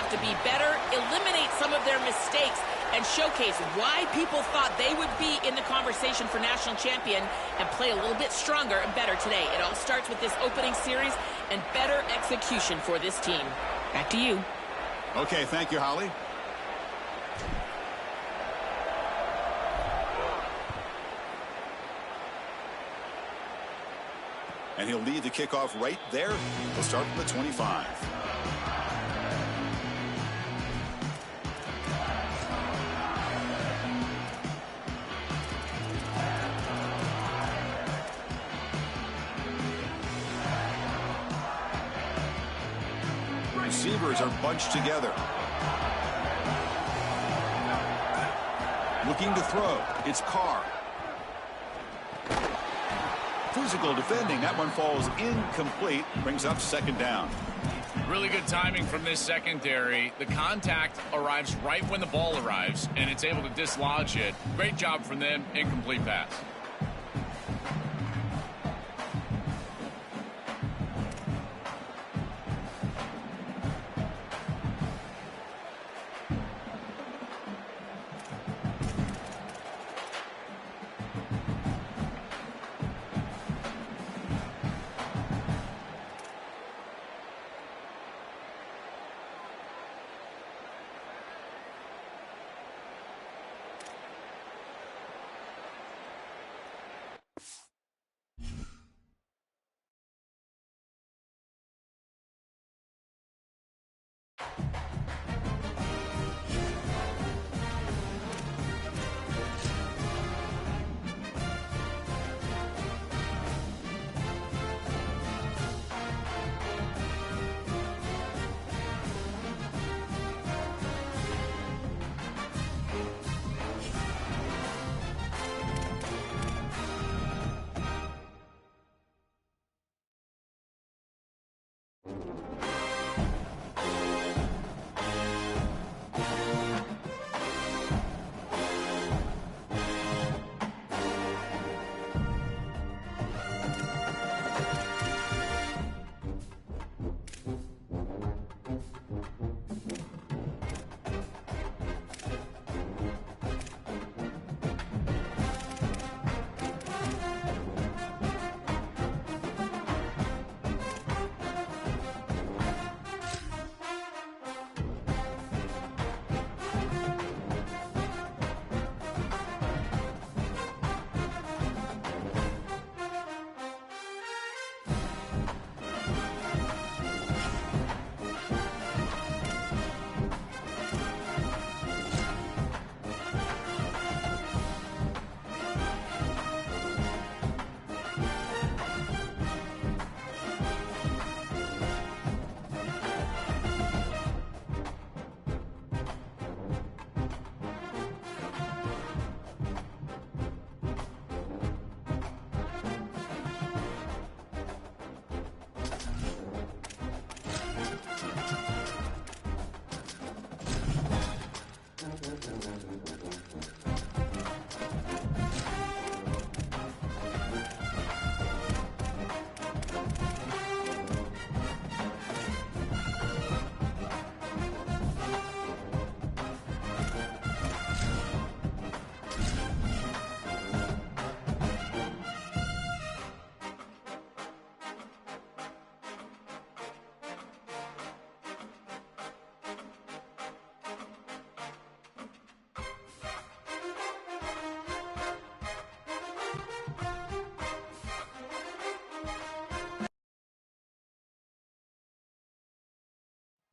have to be better, eliminate some of their mistakes, and showcase why people thought they would be in the conversation for national champion and play a little bit stronger and better today. It all starts with this opening series and better execution for this team. Back to you. Okay, thank you, Holly. And he'll lead the kickoff right there. We'll start from the 25. Receivers are bunched together. Looking to throw. It's Carr. Physical defending. That one falls incomplete. Brings up second down. Really good timing from this secondary. The contact arrives right when the ball arrives, and it's able to dislodge it. Great job from them. Incomplete pass.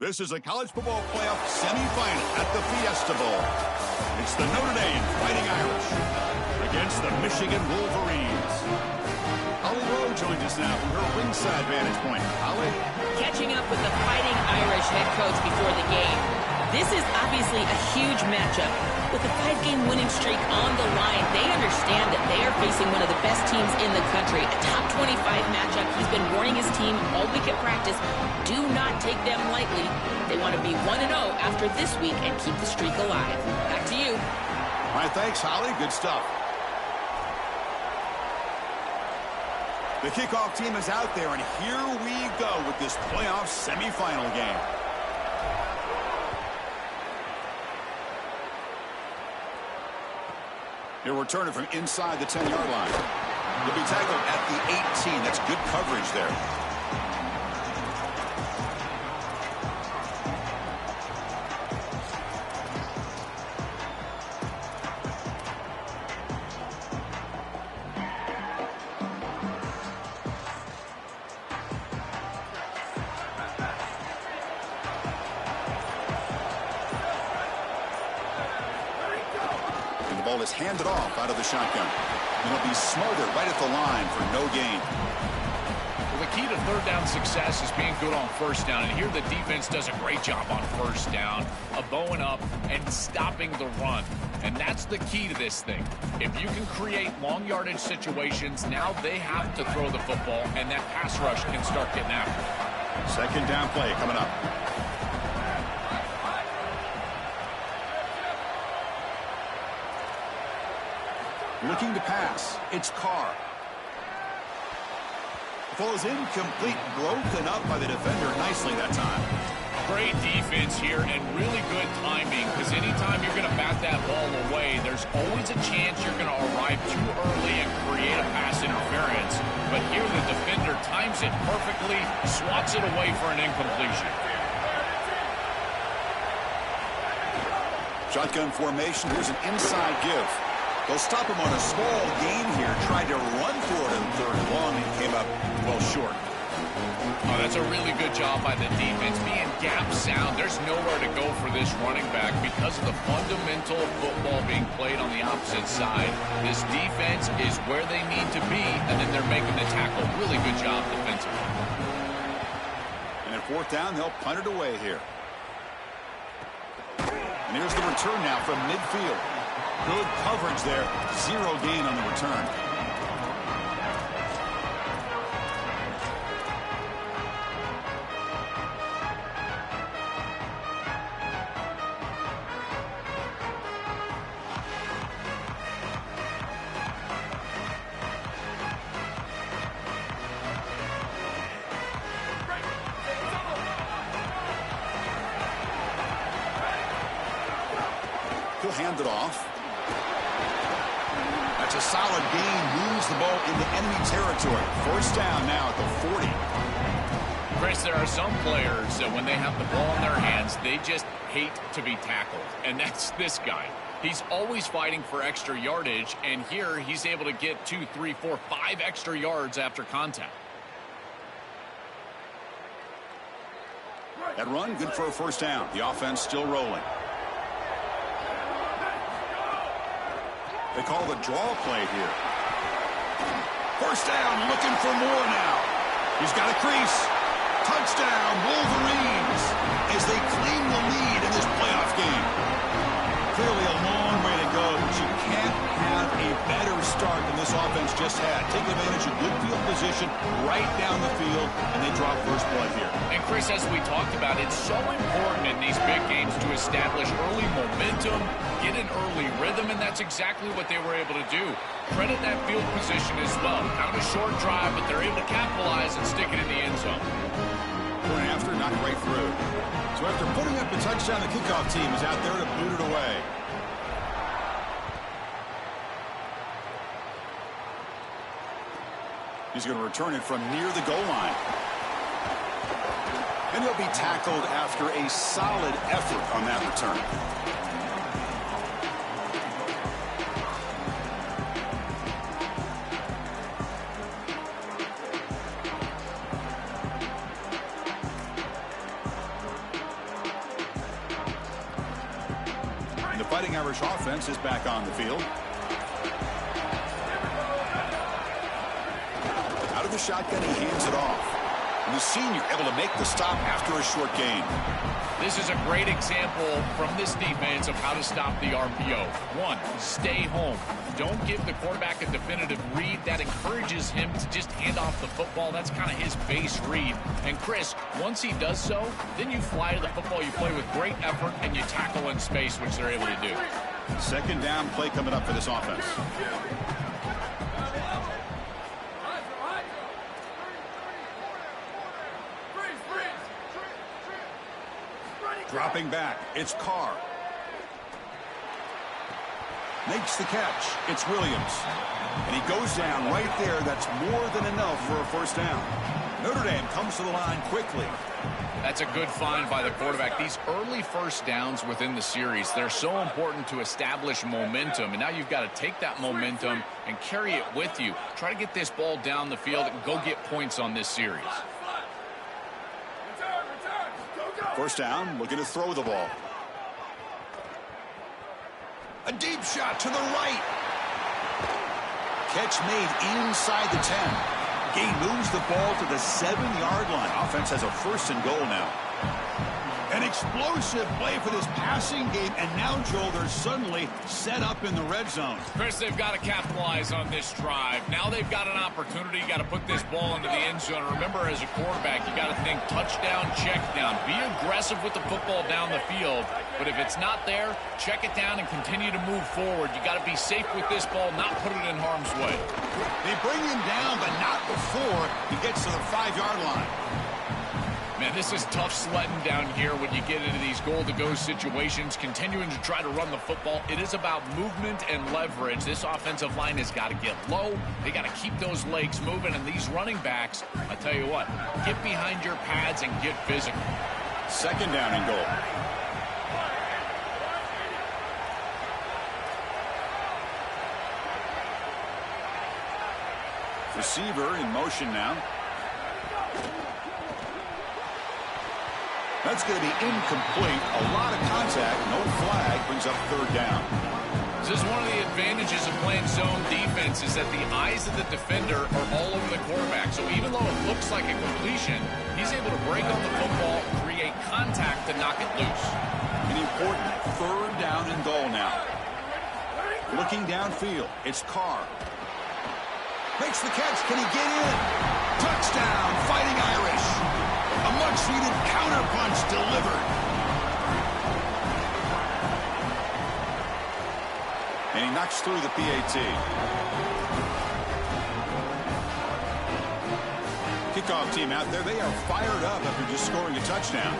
This is a college football playoff semifinal at the Fiesta Bowl. It's the Notre Dame Fighting Irish against the Michigan Wolverines. Holly Rowe joins us now from her ringside vantage point. Holly? Catching up with the Fighting Irish head coach before the game. This is obviously a huge matchup. With a 5-game winning streak on the line, they understand that they are facing one of the best teams in the country. A top 25 matchup. He's been warning his team all week at practice. Do not take them lightly. They want to be 1-0 after this week and keep the streak alive. Back to you. All right, thanks, Holly. Good stuff. The kickoff team is out there, and here we go with this playoff semifinal game. He'll return it from inside the 10-yard line. He'll be tackled at the 18. That's good coverage there. Ball is handed off out of the shotgun. And he'll be smothered right at the line for no gain. Well, the key to third down success is being good on first down. And here the defense does a great job on first down of bowing up and stopping the run. And that's the key to this thing. If you can create long yardage situations, now they have to throw the football, and that pass rush can start getting after it. Second down play coming up. Looking to pass. It's Carr. The ball is incomplete, broken up by the defender nicely that time. Great defense here and really good timing, because anytime you're going to bat that ball away, there's always a chance you're going to arrive too early and create a pass interference. But here the defender times it perfectly, swats it away for an incompletion. Shotgun formation. Here's an inside give. They'll stop him on a small gain here. Tried to run for it in third and long and came up well short. Oh, that's a really good job by the defense. Being gap sound, there's nowhere to go for this running back because of the fundamental football being played on the opposite side. This defense is where they need to be, and then they're making the tackle. Really good job defensively. And at fourth down, they'll punt it away here. And here's the return now from midfield. Good coverage there. Zero gain on the return. He'll hand it off. That's a solid gain. Moves the ball into enemy territory. First down now at the 40. Chris, there are some players that when they have the ball in their hands, they just hate to be tackled. And that's this guy. He's always fighting for extra yardage, and here he's able to get 2, 3, 4, 5 extra yards after contact. That run, good for a first down. The offense still rolling. They call the draw play here. First down, looking for more now. He's got a crease. Touchdown, Wolverines, as they claim the lead in this playoff game. Clearly a long way to go, but you can't have a better start than this offense just had. Take advantage of good field position right down the field, and they drop first blood here. And Chris, as we talked about, it's so important in these big games to establish early momentum, get an early rhythm, and that's exactly what they were able to do. Credit that field position as well. Kind of a short drive, but they're able to capitalize and stick it in the end zone. Going after, knocked right through. So after putting up a touchdown, the kickoff team is out there to boot it away. He's going to return it from near the goal line. And he'll be tackled after a solid effort on that return. And the Fighting Irish offense is back on the field. The shotgun, he hands it off. And the senior able to make the stop after a short gain. This is a great example from this defense of how to stop the RPO. One, stay home. Don't give the quarterback a definitive read. That encourages him to just hand off the football. That's kind of his base read. And Chris, once he does so, then you fly to the football. You play with great effort, and you tackle in space, which they're able to do. Second down play coming up for this offense. Dropping back, it's Carr. Makes the catch. It's Williams. And he goes down right there. That's more than enough for a first down. Notre Dame comes to the line quickly. That's a good find by the quarterback. These early first downs within the series, they're so important to establish momentum. And now you've got to take that momentum and carry it with you. Try to get this ball down the field and go get points on this series. First down, looking to throw the ball. A deep shot to the right. Catch made inside the 10. Gain moves the ball to the 7-yard line. Offense has a first and goal now. An explosive play for this passing game. And now, Joel, they're suddenly set up in the red zone. Chris, they've got to capitalize on this drive. Now they've got an opportunity. You got to put this ball into the end zone. Remember, as a quarterback, you got to think touchdown, check down. Be aggressive with the football down the field. But if it's not there, check it down and continue to move forward. You got to be safe with this ball, not put it in harm's way. They bring him down, but not before he gets to the 5-yard line. Man, this is tough sledding down here when you get into these goal-to-go situations, continuing to try to run the football. It is about movement and leverage. This offensive line has got to get low. They got to keep those legs moving, and these running backs, I tell you what, get behind your pads and get physical. Second down and goal. Receiver in motion now. That's going to be incomplete. A lot of contact. No flag. Brings up third down. This is one of the advantages of playing zone defense is that the eyes of the defender are all over the quarterback. So even though it looks like a completion, he's able to break on the football, create contact to knock it loose. An important third down and goal now. Looking downfield. It's Carr. Makes the catch. Can he get in? Touchdown, Fighting Irish. A much-needed counterpunch delivered. And he knocks through the PAT. Kickoff team out there. They are fired up after just scoring a touchdown.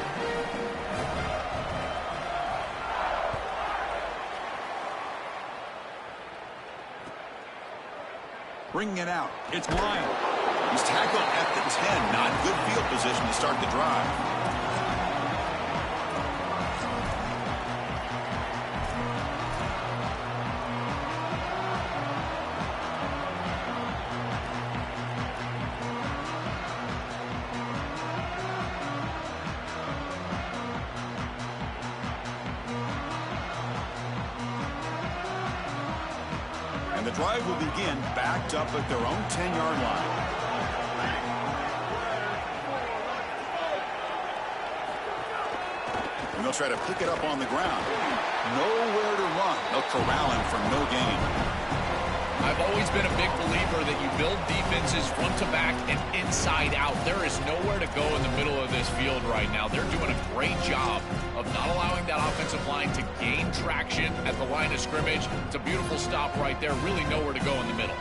Bringing it out. It's Lyle. He's tackled at the 10. Not good field position to start the drive. And the drive will begin backed up at their own 10-yard line. And they'll try to pick it up on the ground. Nowhere to run. They'll corral him for no gain. I've always been a big believer that you build defenses front to back and inside out. There is nowhere to go in the middle of this field right now. They're doing a great job of not allowing that offensive line to gain traction at the line of scrimmage. It's a beautiful stop right there. Really nowhere to go in the middle.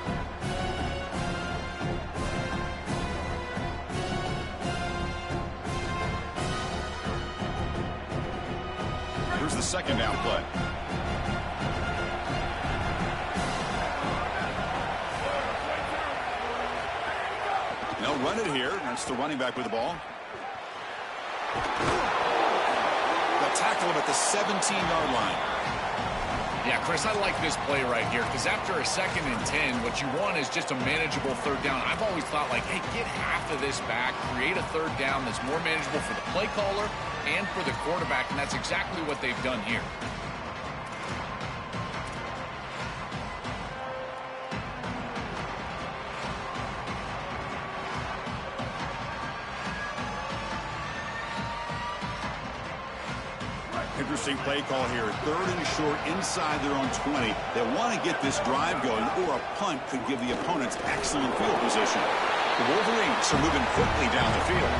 Here's the second down play. They'll run it here. That's the running back with the ball. They'll tackle him at the 17-yard line. Yeah, Chris, I like this play right here because after a 2nd and 10, what you want is just a manageable third down. I've always thought, like, hey, get half of this back, create a third down that's more manageable for the play caller and for the quarterback, and that's exactly what they've done here. Interesting play call here. 3rd and short inside their own 20. They want to get this drive going, or a punt could give the opponents excellent field position. The Wolverines are moving quickly down the field.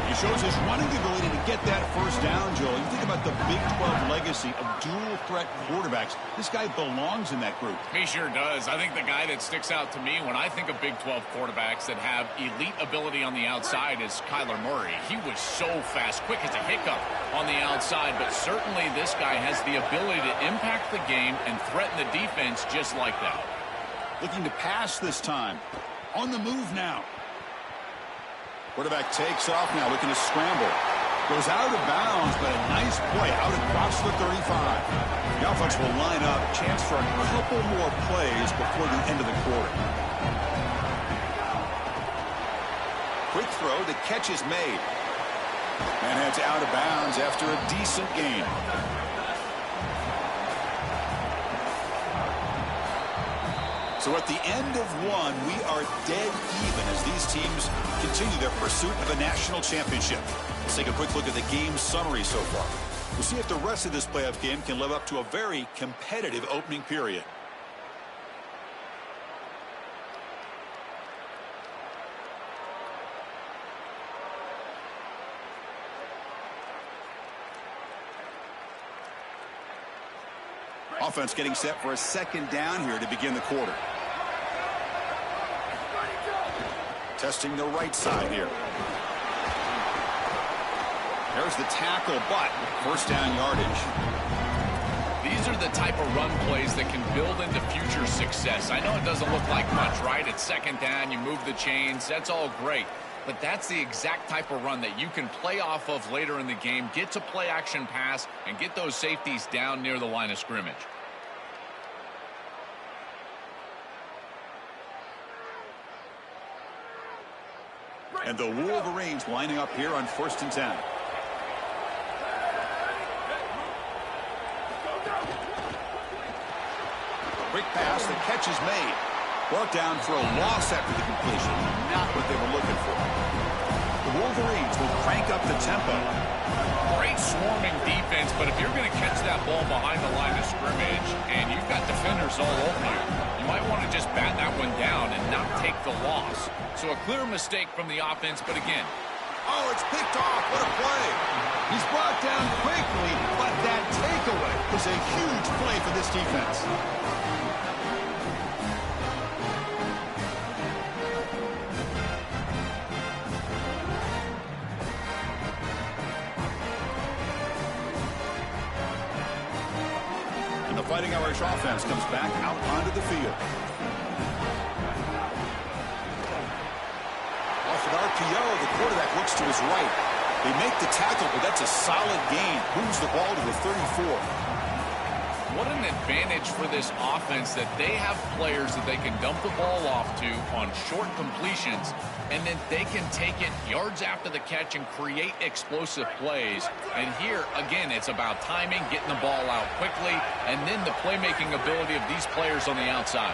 He He shows his running ability to get that first down, Joel. You think about the Big 12 legacy of dual-threat quarterbacks. This guy belongs in that group. He sure does. I think the guy that sticks out to me when I think of Big 12 quarterbacks that have elite ability on the outside is Kyler Murray. He was so fast, quick as a hiccup on the outside, but certainly this guy has the ability to impact the game and threaten the defense just like that. Looking to pass this time. On the move now. Quarterback takes off now, looking to scramble. Goes out of bounds, but a nice play out across the 35. The offense will line up. Chance for a couple more plays before the end of the quarter. Quick throw. The catch is made. And heads out of bounds after a decent gain. So at the end of one, we are dead even as these teams continue their pursuit of a national championship. Let's take a quick look at the game summary so far. We'll see if the rest of this playoff game can live up to a very competitive opening period. Offense getting set for a second down here to begin the quarter. Testing the right side here. There's the tackle, but first down yardage. These are the type of run plays that can build into future success. I know it doesn't look like much, right? It's second down, you move the chains, that's all great. But that's the exact type of run that you can play off of later in the game, get to play action pass, and get those safeties down near the line of scrimmage. And the Wolverines lining up here on 1st and 10. Quick pass, the catch is made. Brought down for a loss after the completion. Not what they were looking for. The Wolverines will crank up the tempo. Great swarming defense, but if you're going to catch that ball behind the line of scrimmage and you've got defenders all over you, you might want to just bat that one down and not take the loss. So a clear mistake from the offense, but again. Oh, it's picked off. What a play. He's brought down quickly, but that takeaway was a huge play for this defense. And the Fighting Irish offense comes back out onto the field. Off an RPO, the quarterback looks to his right. They make the tackle, but that's a solid gain. Moves the ball to the 34. What an advantage for this offense that they have players that they can dump the ball off to on short completions, and then they can take it yards after the catch and create explosive plays. And here, again, it's about timing, getting the ball out quickly, and then the playmaking ability of these players on the outside.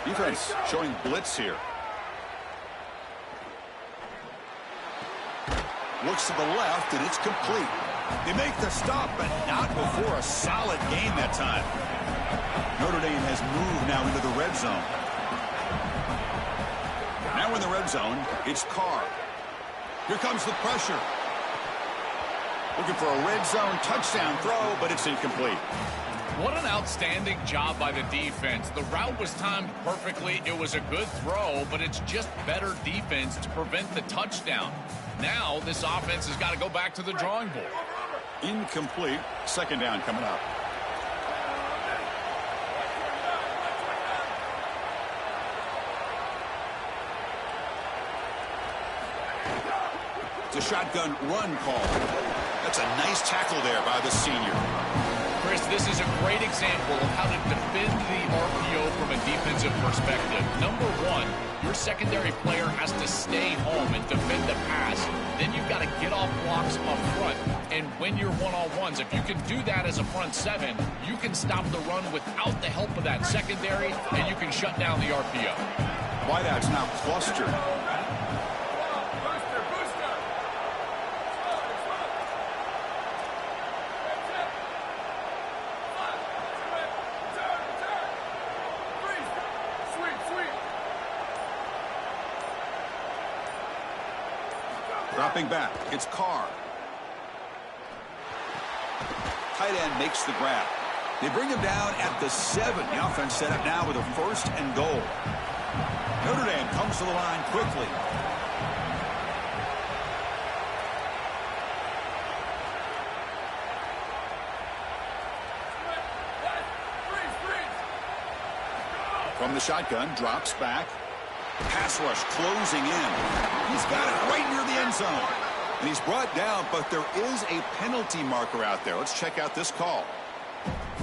Defense showing blitz here. Looks to the left, and it's complete. They make the stop, but not before a solid gain that time. Notre Dame has moved now into the red zone. Now in the red zone, it's Carr. Here comes the pressure. Looking for a red zone touchdown throw, but it's incomplete. What an outstanding job by the defense. The route was timed perfectly. It was a good throw, but it's just better defense to prevent the touchdown. Now this offense has got to go back to the drawing board. Incomplete. Second down coming up. It's a shotgun run call. That's a nice tackle there by the senior. Chris, this is a great example of how to defend the RPO from a defensive perspective. Number one, your secondary player has to stay home and defend the pass. Then you've got to get off blocks up front. And when you're one-on-ones, if you can do that as a front seven, you can stop the run without the help of that secondary, and you can shut down the RPO. Wideouts now clustered. Dropping back, it's Carr. Tight end makes the grab. They bring him down at the 7. The offense set up now with a 1st and goal. Notre Dame comes to the line quickly. From the shotgun, drops back. Pass rush closing in. He's got it right near the end zone. And he's brought down, but there is a penalty marker out there. Let's check out this call.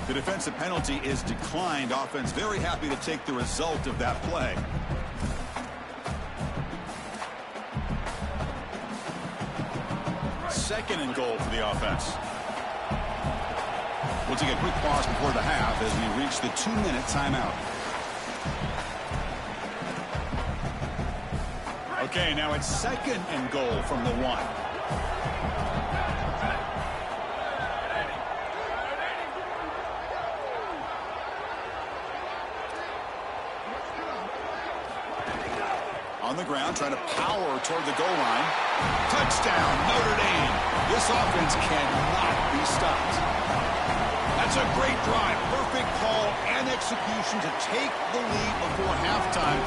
The defensive penalty is declined. Offense very happy to take the result of that play. Second and goal for the offense. We'll take a quick pause before the half as we reach the 2-minute timeout. Okay, now it's second and goal from the 1. On the ground, trying to power toward the goal line. Touchdown, Notre Dame. This offense cannot be stopped. That's a great drive. Perfect call and execution to take the lead before halftime.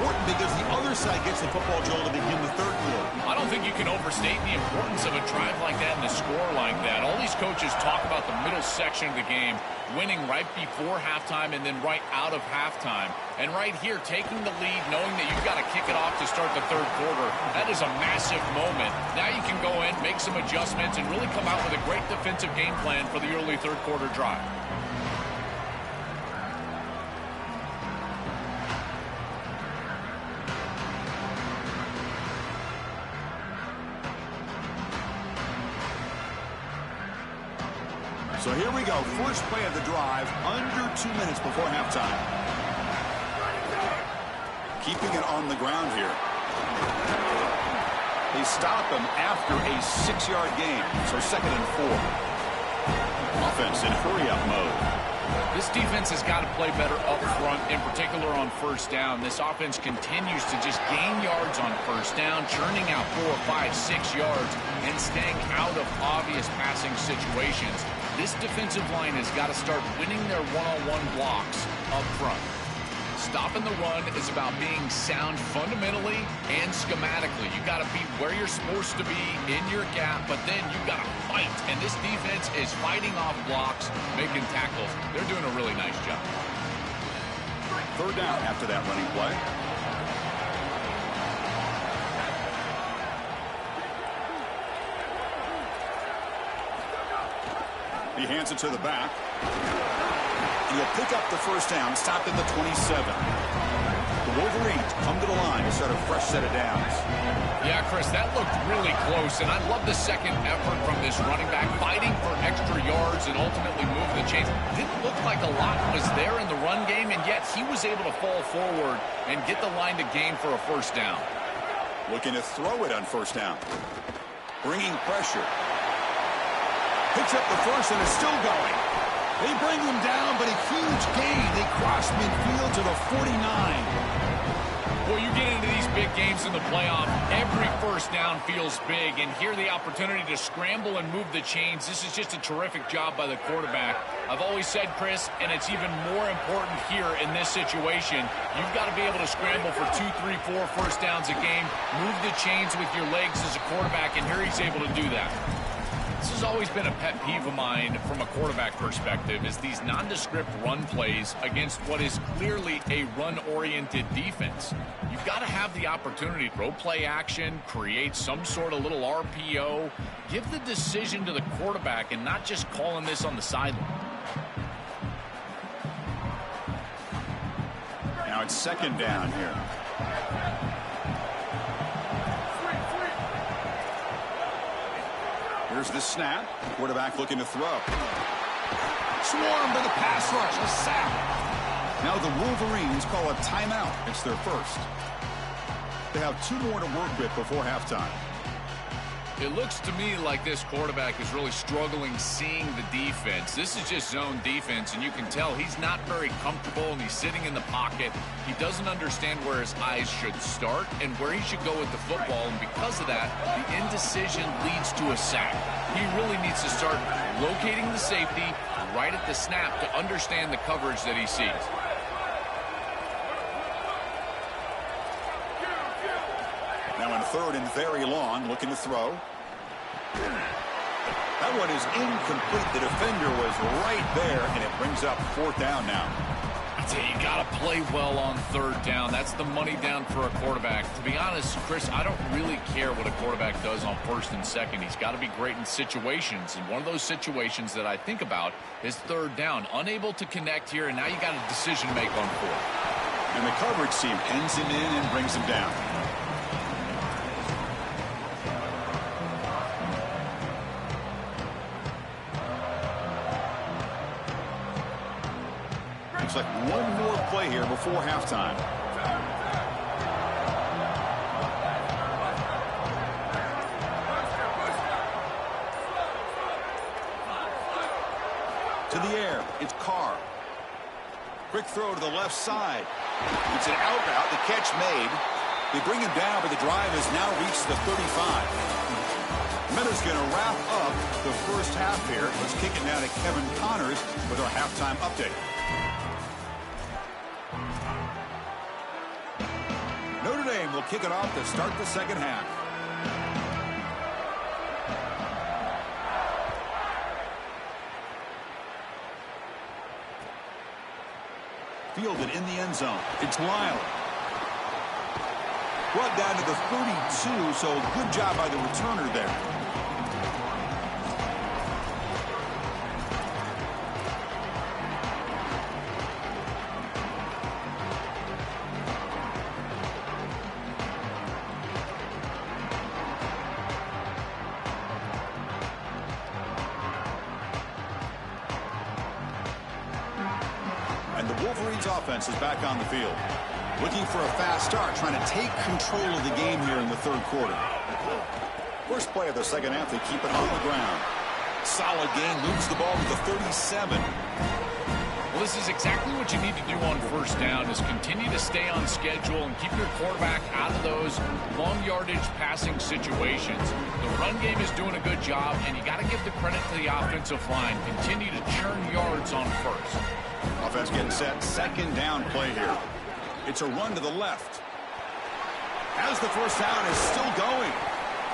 Important because the other side gets the football, Joel, to begin the third quarter. I don't think you can overstate the importance of a drive like that and a score like that. All these coaches talk about the middle section of the game, winning right before halftime and then right out of halftime. And right here, taking the lead, knowing that you've got to kick it off to start the third quarter, that is a massive moment. Now you can go in, make some adjustments, and really come out with a great defensive game plan for the early third quarter drive. So here we go. First play of the drive, under 2 minutes before halftime. Keeping it on the ground here. They stop him after a 6-yard gain. So second and 4. Offense in hurry-up mode. This defense has got to play better up front, in particular on first down. This offense continues to just gain yards on first down, churning out 4, 5, 6 yards, and staying out of obvious passing situations. This defensive line has got to start winning their one-on-one blocks up front. Stopping the run is about being sound fundamentally and schematically. You got to be where you're supposed to be in your gap, but then you got to fight. And this defense is fighting off blocks, making tackles. They're doing a really nice job. Third down after that running play. He hands it to the back. And he'll pick up the first down, stopped at the 27. The Wolverines come to the line to start a fresh set of downs. Yeah, Chris, that looked really close, and I love the second effort from this running back, fighting for extra yards and ultimately moving the chains. Didn't look like a lot was there in the run game, and yet he was able to fall forward and get the line to gain for a first down. Looking to throw it on first down. Bringing pressure. Picks up the first and is still going. They bring him down, but a huge gain. They cross midfield to the 49. Well, you get into these big games in the playoff, every first down feels big, and here the opportunity to scramble and move the chains. This is just a terrific job by the quarterback. I've always said, Chris, and it's even more important here in this situation, you've got to be able to scramble for 2, 3, 4 first downs a game, move the chains with your legs as a quarterback, and here he's able to do that. This has always been a pet peeve of mine from a quarterback perspective, is these nondescript run plays against what is clearly a run-oriented defense. You've got to have the opportunity to throw play action, create some sort of little RPO, give the decision to the quarterback and not just calling this on the sideline. Now it's second down here. Here's the snap. Quarterback looking to throw. Swarmed by the pass rush. A sack. Now the Wolverines call a timeout. It's their first. They have 2 more to work with before halftime. It looks to me like this quarterback is really struggling seeing the defense. This is just zone defense, and you can tell he's not very comfortable, and he's sitting in the pocket. He doesn't understand where his eyes should start and where he should go with the football, and because of that, the indecision leads to a sack. He really needs to start locating the safety right at the snap to understand the coverage that he sees. Now in third and very long, looking to throw. That one is incomplete. The defender was right there, and it brings up fourth down now. I tell you, you got to play well on third down. That's the money down for a quarterback. To be honest, Chris, I don't really care what a quarterback does on first and second. He's got to be great in situations, and one of those situations that I think about is third down. Unable to connect here, and now you got a decision to make on fourth. And the coverage team pins him in and brings him down. Looks like one more play here before halftime. To the air, it's Carr. Quick throw to the left side. It's an out route, the catch made. They bring him down, but the drive has now reached the 35. Meta's going to wrap up the first half here. Let's kick it now to Kevin Connors with our halftime update. Notre Dame will kick it off to start the second half. Fielded in the end zone. It's Lyle. Brought down to the 32, so good job by the returner there. And the Wolverines offense is back on the field. Looking for a fast start, trying to take control of the game here in the third quarter. First play of the second half, they keep it on the ground. Solid game, moves the ball to the 37. Well, this is exactly what you need to do on first down, is continue to stay on schedule and keep your quarterback out of those long yardage passing situations. The run game is doing a good job, and you got to give the credit to the offensive line. Continue to churn yards on first. Offense getting set, second down play here. It's a run to the left. As the first down is still going.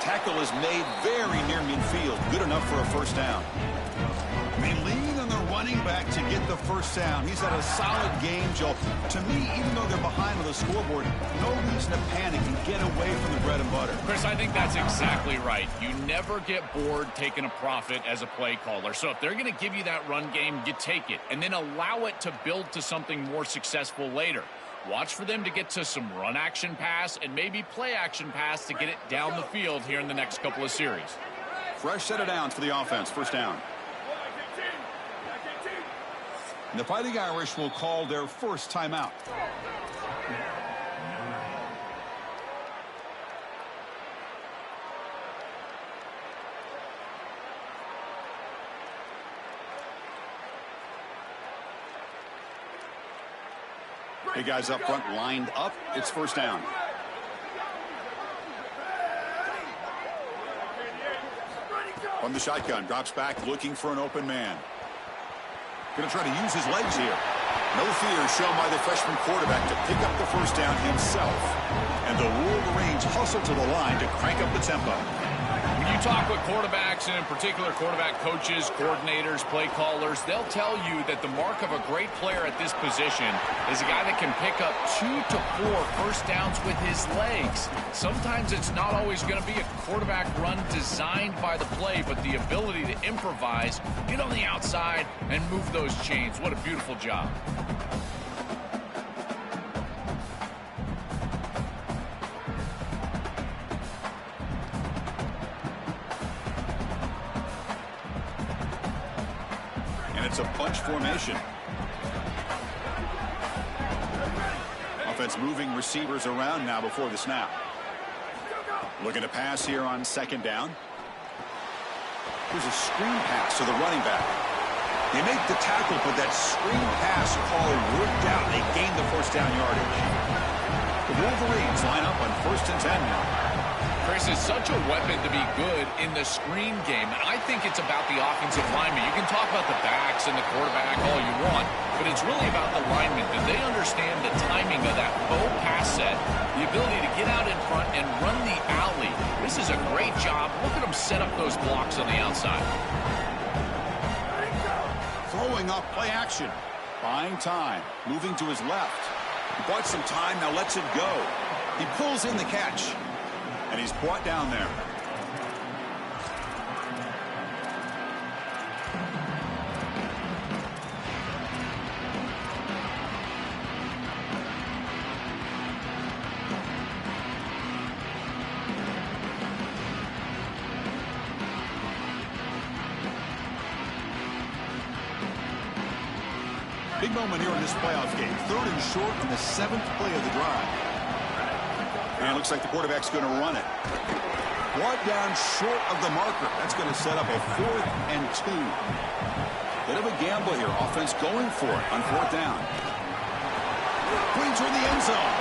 Tackle is made very near midfield. Good enough for a first down. They lean on the running back to get the first down. He's had a solid game, Joe. To me, even though they're behind on the scoreboard, no reason to panic and get away from the bread and butter. Chris, I think that's exactly right. You never get bored taking a profit as a play caller. So if they're going to give you that run game, you take it and then allow it to build to something more successful later. Watch for them to get to some run action pass and maybe play action pass to get it down the field here in the next couple of series. Fresh set of downs for the offense. First down. And the Fighting Irish will call their first timeout. Hey, guys up front lined up. It's first down. From the shotgun, drops back looking for an open man. Going to try to use his legs here. No fear shown by the freshman quarterback to pick up the first down himself. And the Wolverines hustle to the line to crank up the tempo. When you talk with quarterbacks, and in particular quarterback coaches, coordinators, play callers, they'll tell you that the mark of a great player at this position is a guy that can pick up 2 to 4 first downs with his legs. Sometimes it's not always going to be a quarterback run designed by the play, but the ability to improvise, get on the outside, and move those chains. What a beautiful job. It's a bunch formation. Offense moving receivers around now before the snap. Looking to pass here on second down. Here's a screen pass to the running back. They make the tackle, but that screen pass call worked out. They gained the first down yardage. The Wolverines line up on 1st and 10 now. Chris is such a weapon to be good in the screen game. I think it's about the offensive lineman. You can talk about the backs and the quarterback all you want, but it's really about the linemen. Do they understand the timing of that faux pass set, the ability to get out in front and run the alley? This is a great job. Look at them set up those blocks on the outside. Throwing up play action. Buying time. Moving to his left. He bought some time, now lets it go. He pulls in the catch. And he's brought down there. Big moment here in this playoff game. 3rd and short on the 7th play of the drive. And it looks like the quarterback's going to run it. Brought down short of the marker. That's going to set up a 4th and 2. Bit of a gamble here. Offense going for it on 4th down. Going toward the end zone.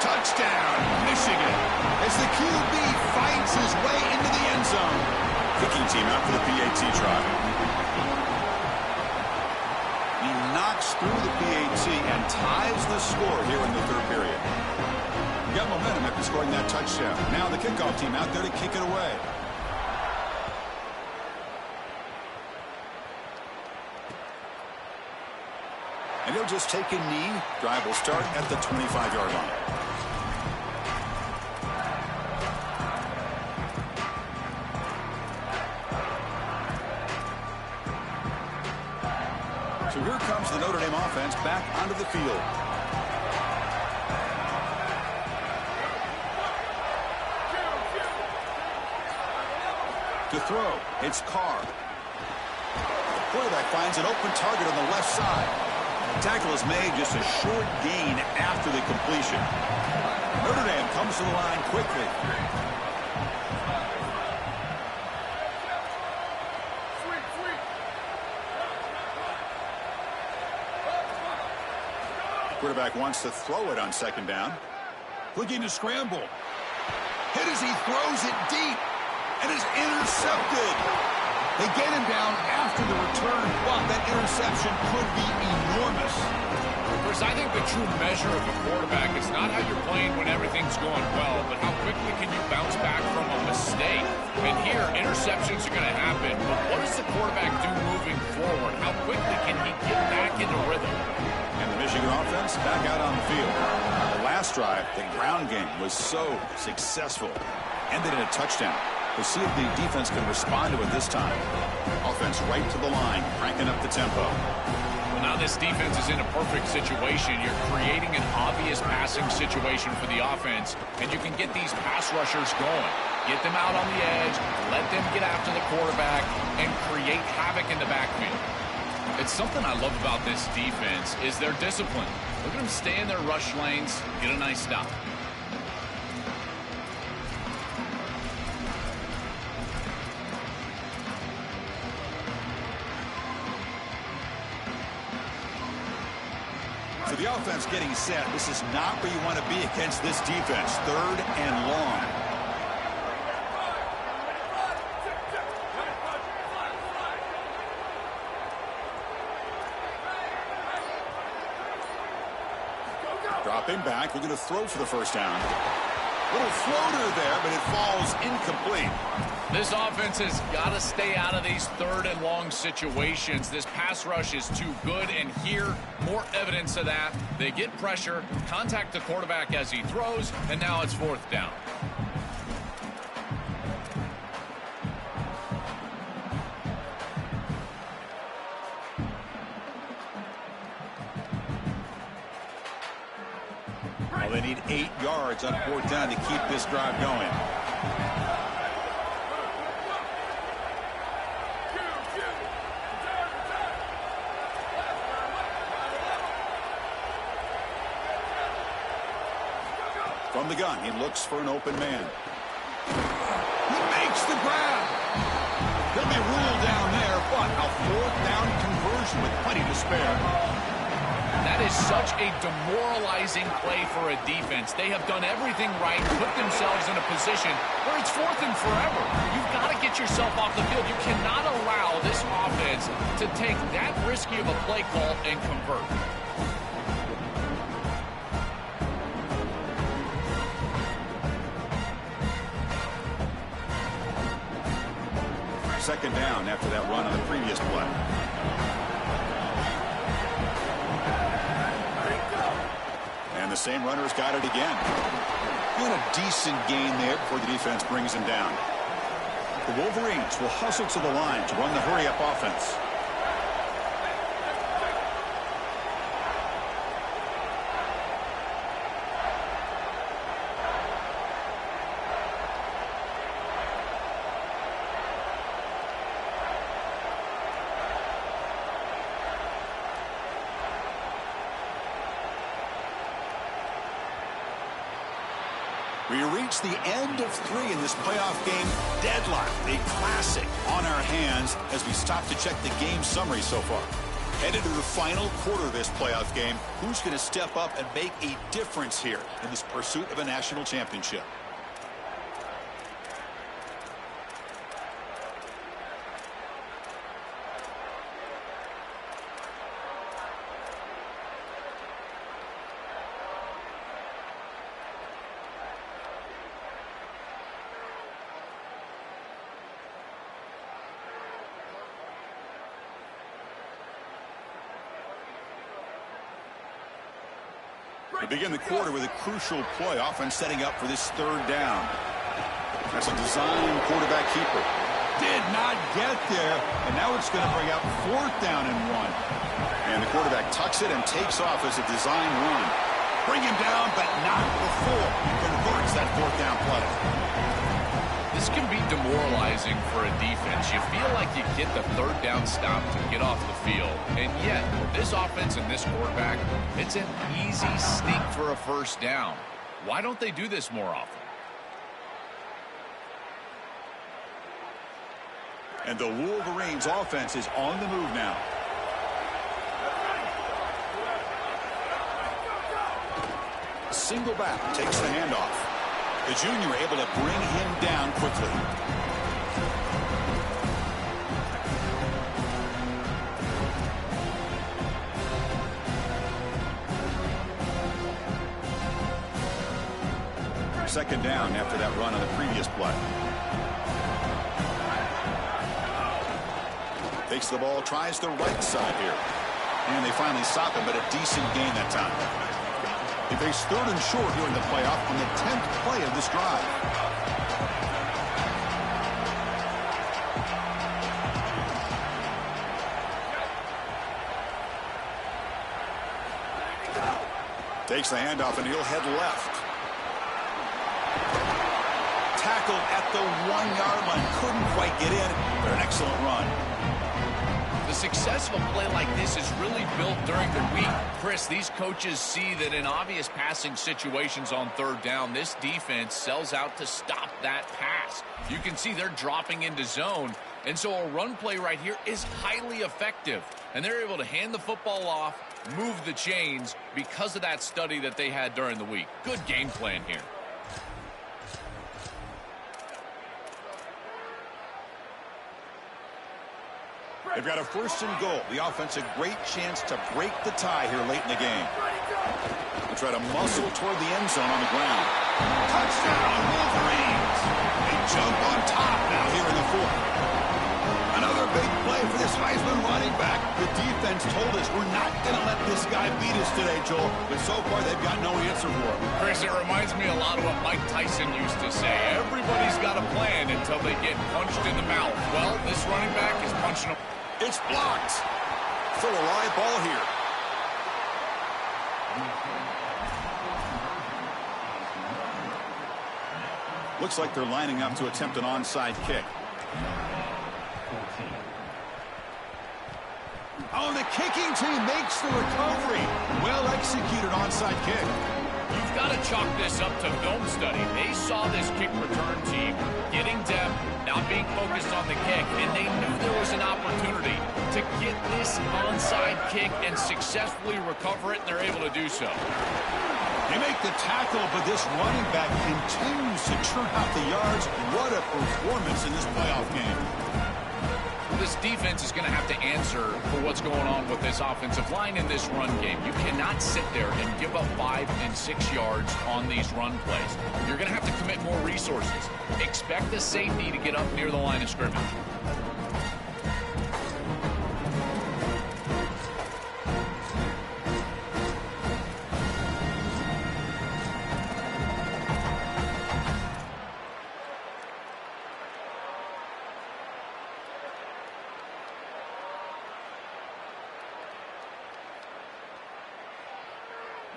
Touchdown, Michigan. As the QB fights his way into the end zone. Kicking team out for the PAT try. He knocks through the PAT and ties the score here in the 3rd period. Got momentum after scoring that touchdown. Now the kickoff team out there to kick it away. And he'll just take a knee. Drive will start at the 25-yard line. So here comes the Notre Dame offense back onto the field. To throw, it's Carr. The quarterback finds an open target on the left side. The tackle is made, just a short gain after the completion. Notre Dame comes to the line quickly. Quarterback wants to throw it on 2nd down. Looking to scramble. Hit as he throws it deep. And is intercepted. They get him down after the return, but that interception could be enormous. Chris, I think the true measure of a quarterback is not how you're playing when everything's going well, but how quickly can you bounce back from a mistake. And here, interceptions are going to happen, but what does the quarterback do moving forward? How quickly can he get back into rhythm? And the Michigan offense back out on the field. The last drive, the ground game was so successful. Ended in a touchdown. We'll see if the defense can respond to it this time. Offense right to the line, cranking up the tempo. Well, now this defense is in a perfect situation. You're creating an obvious passing situation for the offense, and you can get these pass rushers going. Get them out on the edge, let them get after the quarterback, and create havoc in the backfield. It's something I love about this defense is their discipline. Look at them stay in their rush lanes, get a nice stop. So the offense getting set. This is not where you want to be against this defense. 3rd and long. Dropping back, looking to throw for the 1st down. Little floater there, but it falls incomplete. This offense has got to stay out of these 3rd and long situations. This pass rush is too good, and here, more evidence of that. They get pressure, contact the quarterback as he throws, and now it's 4th down. Well, they need 8 yards on 4th down to keep this drive going. From the gun, he looks for an open man. He makes the grab. He'll be rule down there, but a fourth down conversion with plenty to spare. That is such a demoralizing play for a defense. They have done everything right, put themselves in a position where it's fourth and forever. You've got to get yourself off the field. You cannot allow this offense to take that risky of a play call and convert. Second down after that run on the previous play. And the same runner's got it again. Got a decent gain there before the defense brings him down. The Wolverines will hustle to the line to run the hurry-up offense. We reach the end of 3 in this playoff game. Deadlock, a classic on our hands as we stop to check the game summary so far. Headed to the final quarter of this playoff game. Who's going to step up and make a difference here in this pursuit of a national championship? We begin the quarter with a crucial play, offense setting up for this third down. That's a design quarterback keeper. Did not get there, and now it's going to bring out fourth down and 1. And the quarterback tucks it and takes off as a design run. Bring him down, but not before he converts that fourth down play. This can be demoralizing for a defense. You feel like you get the third down stop to get off the field. And yet, this offense and this quarterback, it's an easy sneak for a first down. Why don't they do this more often? And the Wolverines offense is on the move now. Single back takes the handoff. The junior able to bring him down quickly. Second down after that run on the previous play. Takes the ball, tries the right side here. And they finally stop him, but a decent gain that time. They face third and short here in the playoff on the 10th play of this drive. Takes the handoff and he'll head left. Tackled at the 1-yard line. Couldn't quite get in, but an excellent run. The success of a play like this is really built during the week. Chris, these coaches see that in obvious passing situations on third down, this defense sells out to stop that pass. You can see they're dropping into zone, and so a run play right here is highly effective. And they're able to hand the football off, move the chains because of that study that they had during the week. Good game plan here. They've got a first and goal. The offense a great chance to break the tie here late in the game. They try to muscle toward the end zone on the ground. Touchdown, Wolverines! They jump on top now here in the fourth. Another big play for this Heisman running back. The defense told us we're not going to let this guy beat us today, Joel. But so far, they've got no answer for him. Chris, it reminds me a lot of what Mike Tyson used to say. Everybody's got a plan until they get punched in the mouth. Well, this running back is punching him. It's blocked. Still a live ball here. Looks like they're lining up to attempt an onside kick. Oh, the kicking team makes the recovery. Well executed onside kick. You've got to chalk this up to film study. They saw this kick return team getting depth, not being focused on the kick, and they knew there was an opportunity to get this onside kick and successfully recover it, and they're able to do so. They make the tackle, but this running back continues to churn out the yards. What a performance in this playoff game. This defense is going to have to answer for what's going on with this offensive line in this run game. You cannot sit there and give up 5 and 6 yards on these run plays. You're going to have to commit more resources. Expect the safety to get up near the line of scrimmage.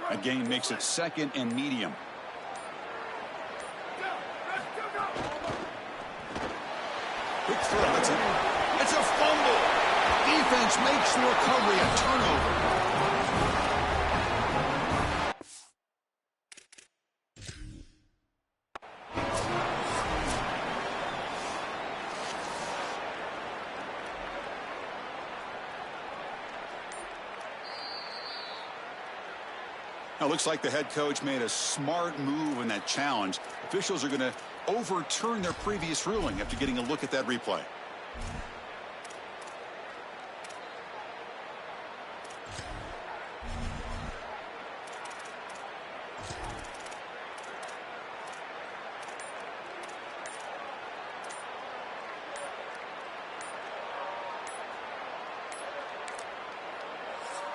A gain makes it 2nd and medium. Quick throw. It's a fumble. Defense makes the recovery a turnover. Now, looks like the head coach made a smart move in that challenge. Officials are going to overturn their previous ruling after getting a look at that replay.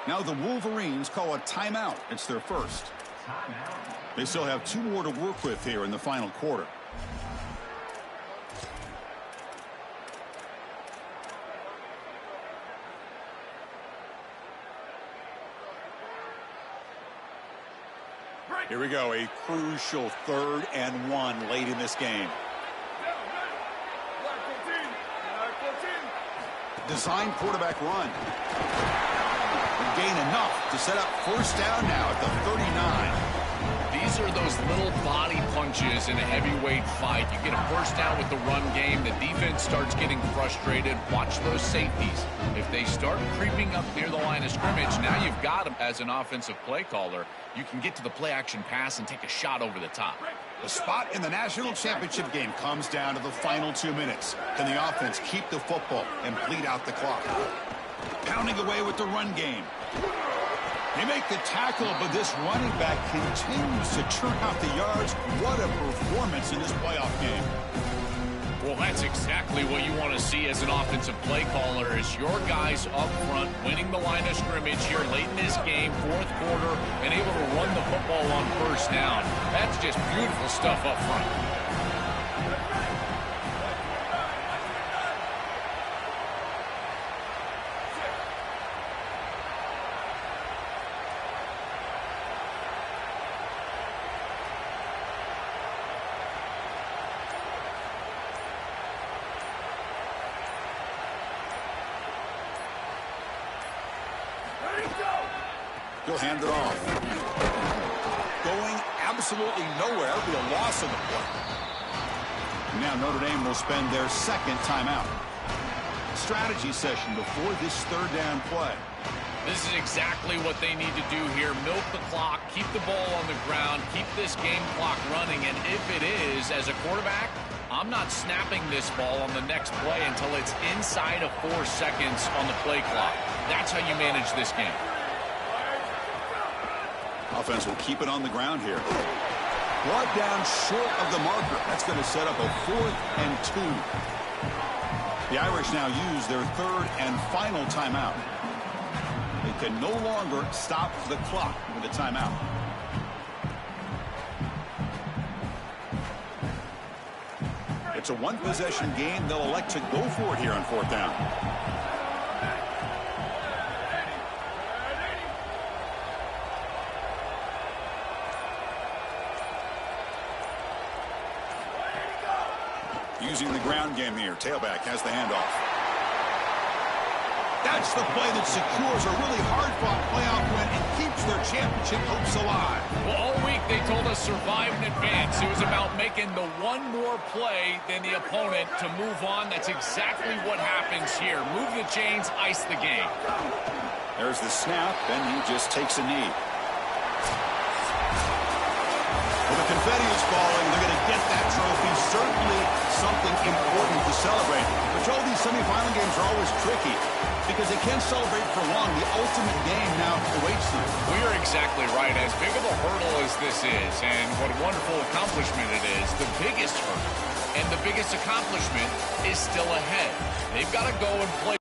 Now the Wolverines call a timeout. It's their first. They still have 2 more to work with here in the final quarter. Here we go, a crucial 3rd and 1 late in this game. Design quarterback run. Gain enough to set up first down now at the 39. These are those little body punches in a heavyweight fight. You get a first down with the run game. The defense starts getting frustrated. Watch those safeties. If they start creeping up near the line of scrimmage, now you've got them as an offensive play caller. You can get to the play-action pass and take a shot over the top. The spot in the national championship game comes down to the final 2 minutes. Can the offense keep the football and bleed out the clock? Pounding away with the run game. They make the tackle, but this running back continues to churn out the yards. What a performance in this playoff game. Well, that's exactly what you want to see as an offensive play caller, is your guys up front winning the line of scrimmage here late in this game, 4th quarter, and able to run the football on first down. That's just beautiful stuff up front. He'll hand it off. Going absolutely nowhere. It'll be a loss of the play. Now Notre Dame will spend their 2nd timeout. Strategy session before this 3rd down play. This is exactly what they need to do here. Milk the clock, keep the ball on the ground, keep this game clock running, and if it is, as a quarterback, I'm not snapping this ball on the next play until it's inside of 4 seconds on the play clock. That's how you manage this game. Offense will keep it on the ground here. Brought down short of the marker. That's going to set up a 4th and 2. The Irish now use their 3rd and final timeout. They can no longer stop the clock with a timeout. It's a 1-possession game. They'll elect to go for it here on 4th down. Using the ground game here. Tailback has the handoff. That's the play that secures a really hard-fought playoff win and keeps their championship hopes alive. Well, all week they told us survive and advance. It was about making the one more play than the opponent to move on. That's exactly what happens here. Move the chains, ice the game. There's the snap, and he just takes a knee. Well, the confetti is falling. They're going to get that trophy. Certainly something important to celebrate. But, Joe, these semifinal games are always tricky because they can't celebrate for long. The ultimate game now awaits them. Well, you're exactly right. As big of a hurdle as this is, and what a wonderful accomplishment it is, the biggest hurdle and the biggest accomplishment is still ahead. They've got to go and play.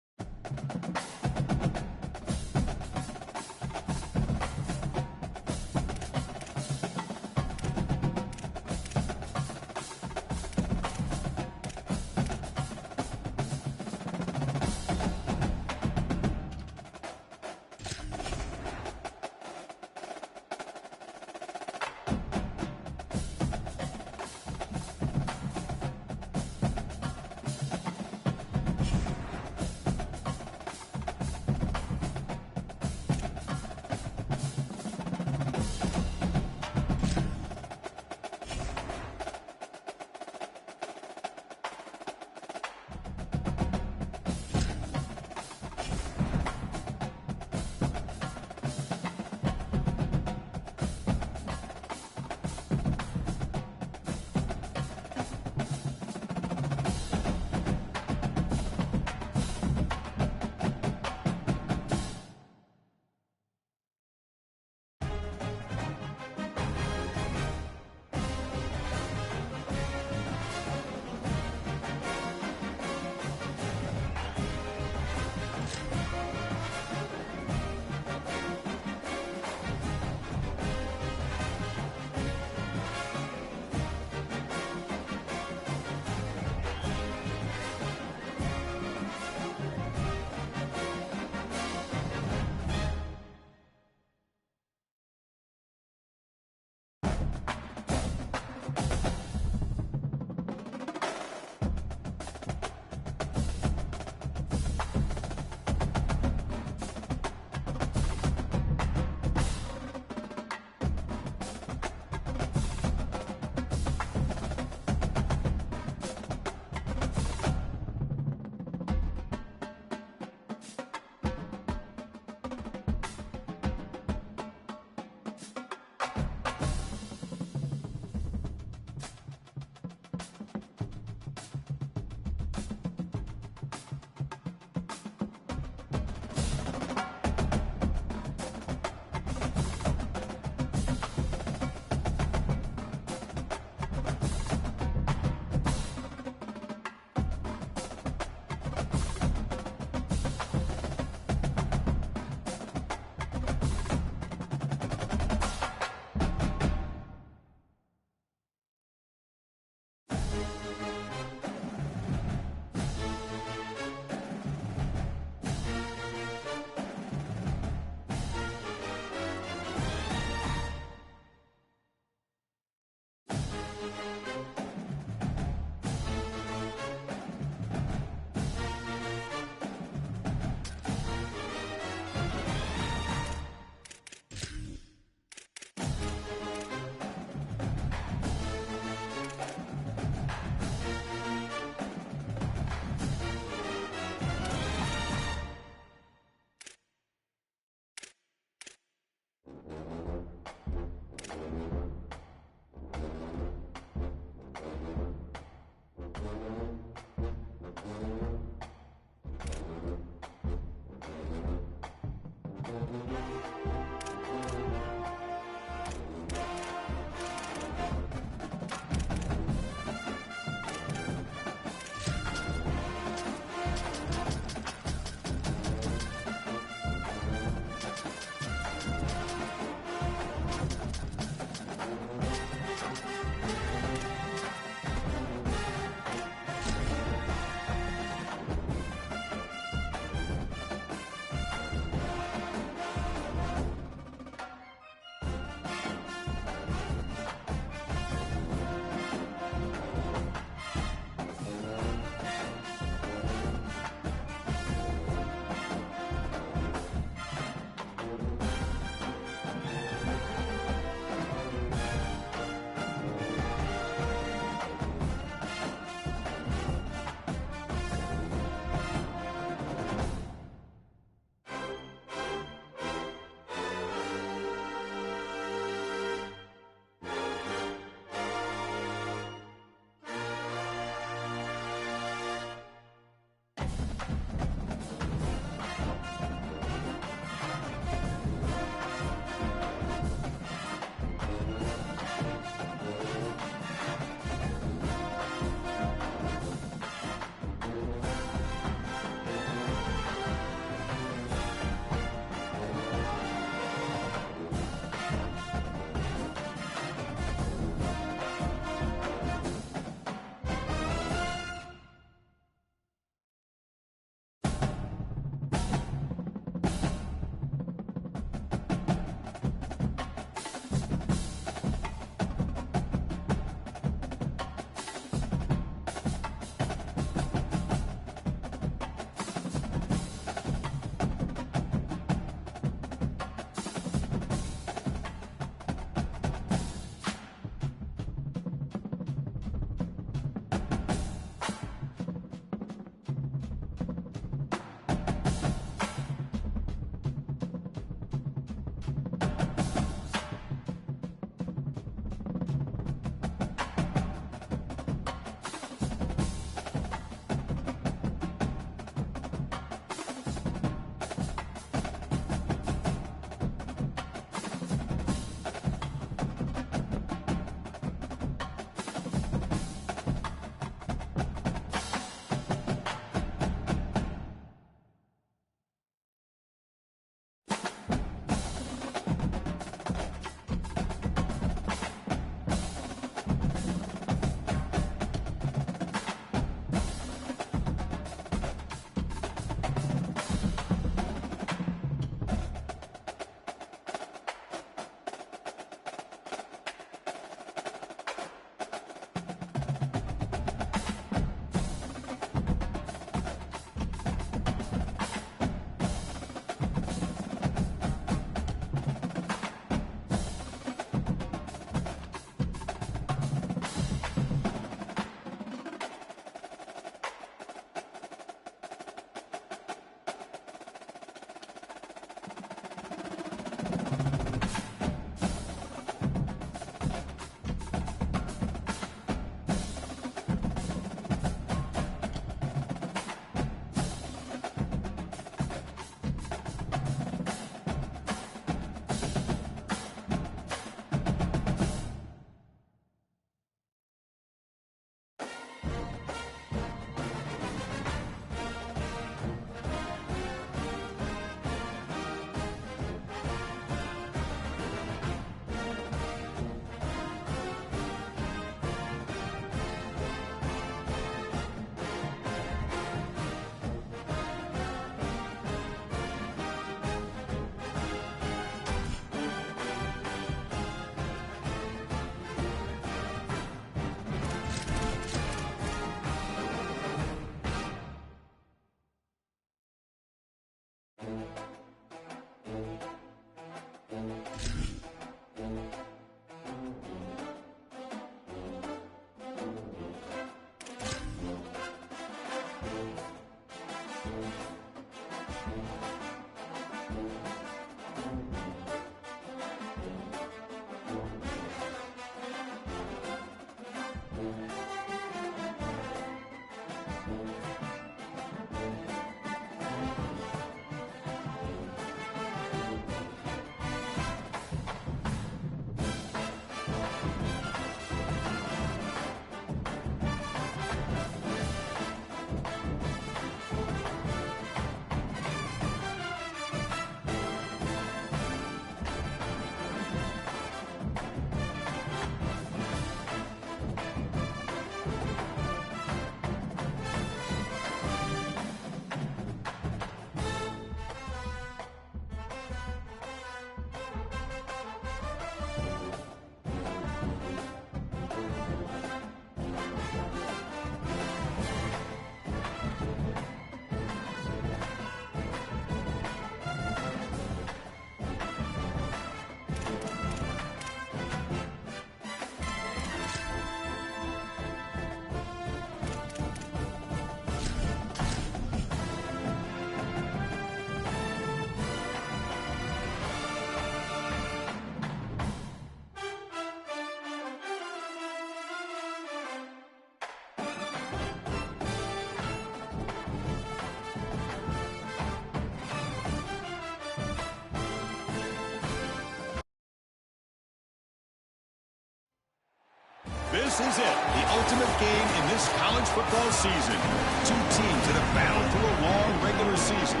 This is it, the ultimate game in this college football season. Two teams that have battled through a long regular season,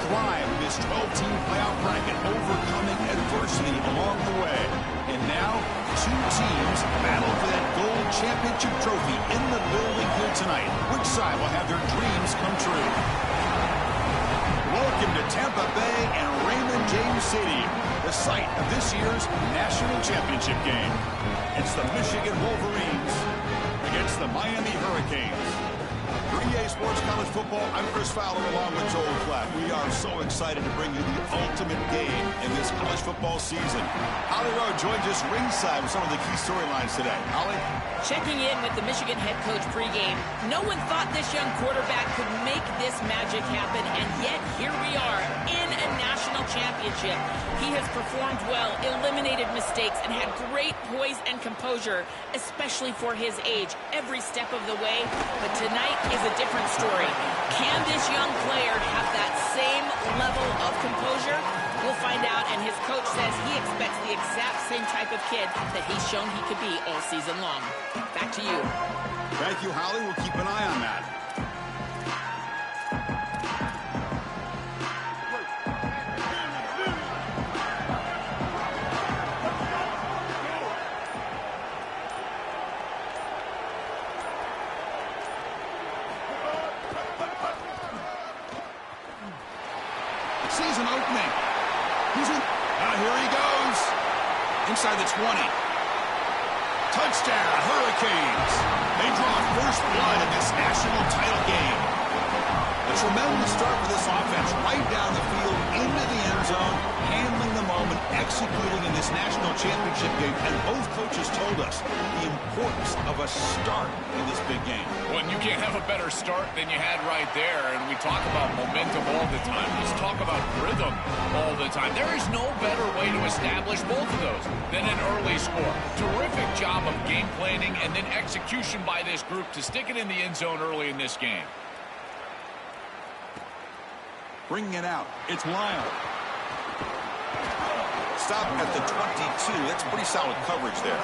climbed this 12-team playoff bracket, overcoming adversity along the way. And now, two teams battle for that gold championship trophy in the building here tonight. Which side will have their dreams come true? Welcome to Tampa Bay and Raymond James Stadium, the site of this year's national championship game. It's the Michigan Wolverines against the Miami Hurricanes. For EA Sports College Football, I'm Chris Fowler along with Joel Klatt. We are so excited to bring you the ultimate game in this college football season. Holly Rowe joins us ringside with some of the key storylines today. Holly? Checking in with the Michigan head coach pregame. No one thought this young quarterback could make this magic happen, and yet here we are in a national championship. He has performed well, eliminated mistakes, and had great poise and composure, especially for his age, every step of the way. But tonight is a different story. Can this young player have that same level of composure? We'll find out, and his coach says he expects the exact same type of kid that he's shown he could be all season long. Back to you. Thank you, Holly. We'll keep an eye on that. Season opening. Here he goes. Inside the 20. Touchdown, Hurricanes. They draw first blood in this national title game. A tremendous start for this offense, right down the field, into the end zone, handling the moment, executing in this national championship game. And both coaches told us the importance of a start in this big game. Well, you can't have a better start than you had right there. And we talk about momentum all the time. Let's talk about rhythm all the time. There is no better way to establish both of those than an early score. Terrific job of game planning and then execution by this group to stick it in the end zone early in this game. Bringing it out. It's Lyle. Stop at the 22. That's pretty solid coverage there.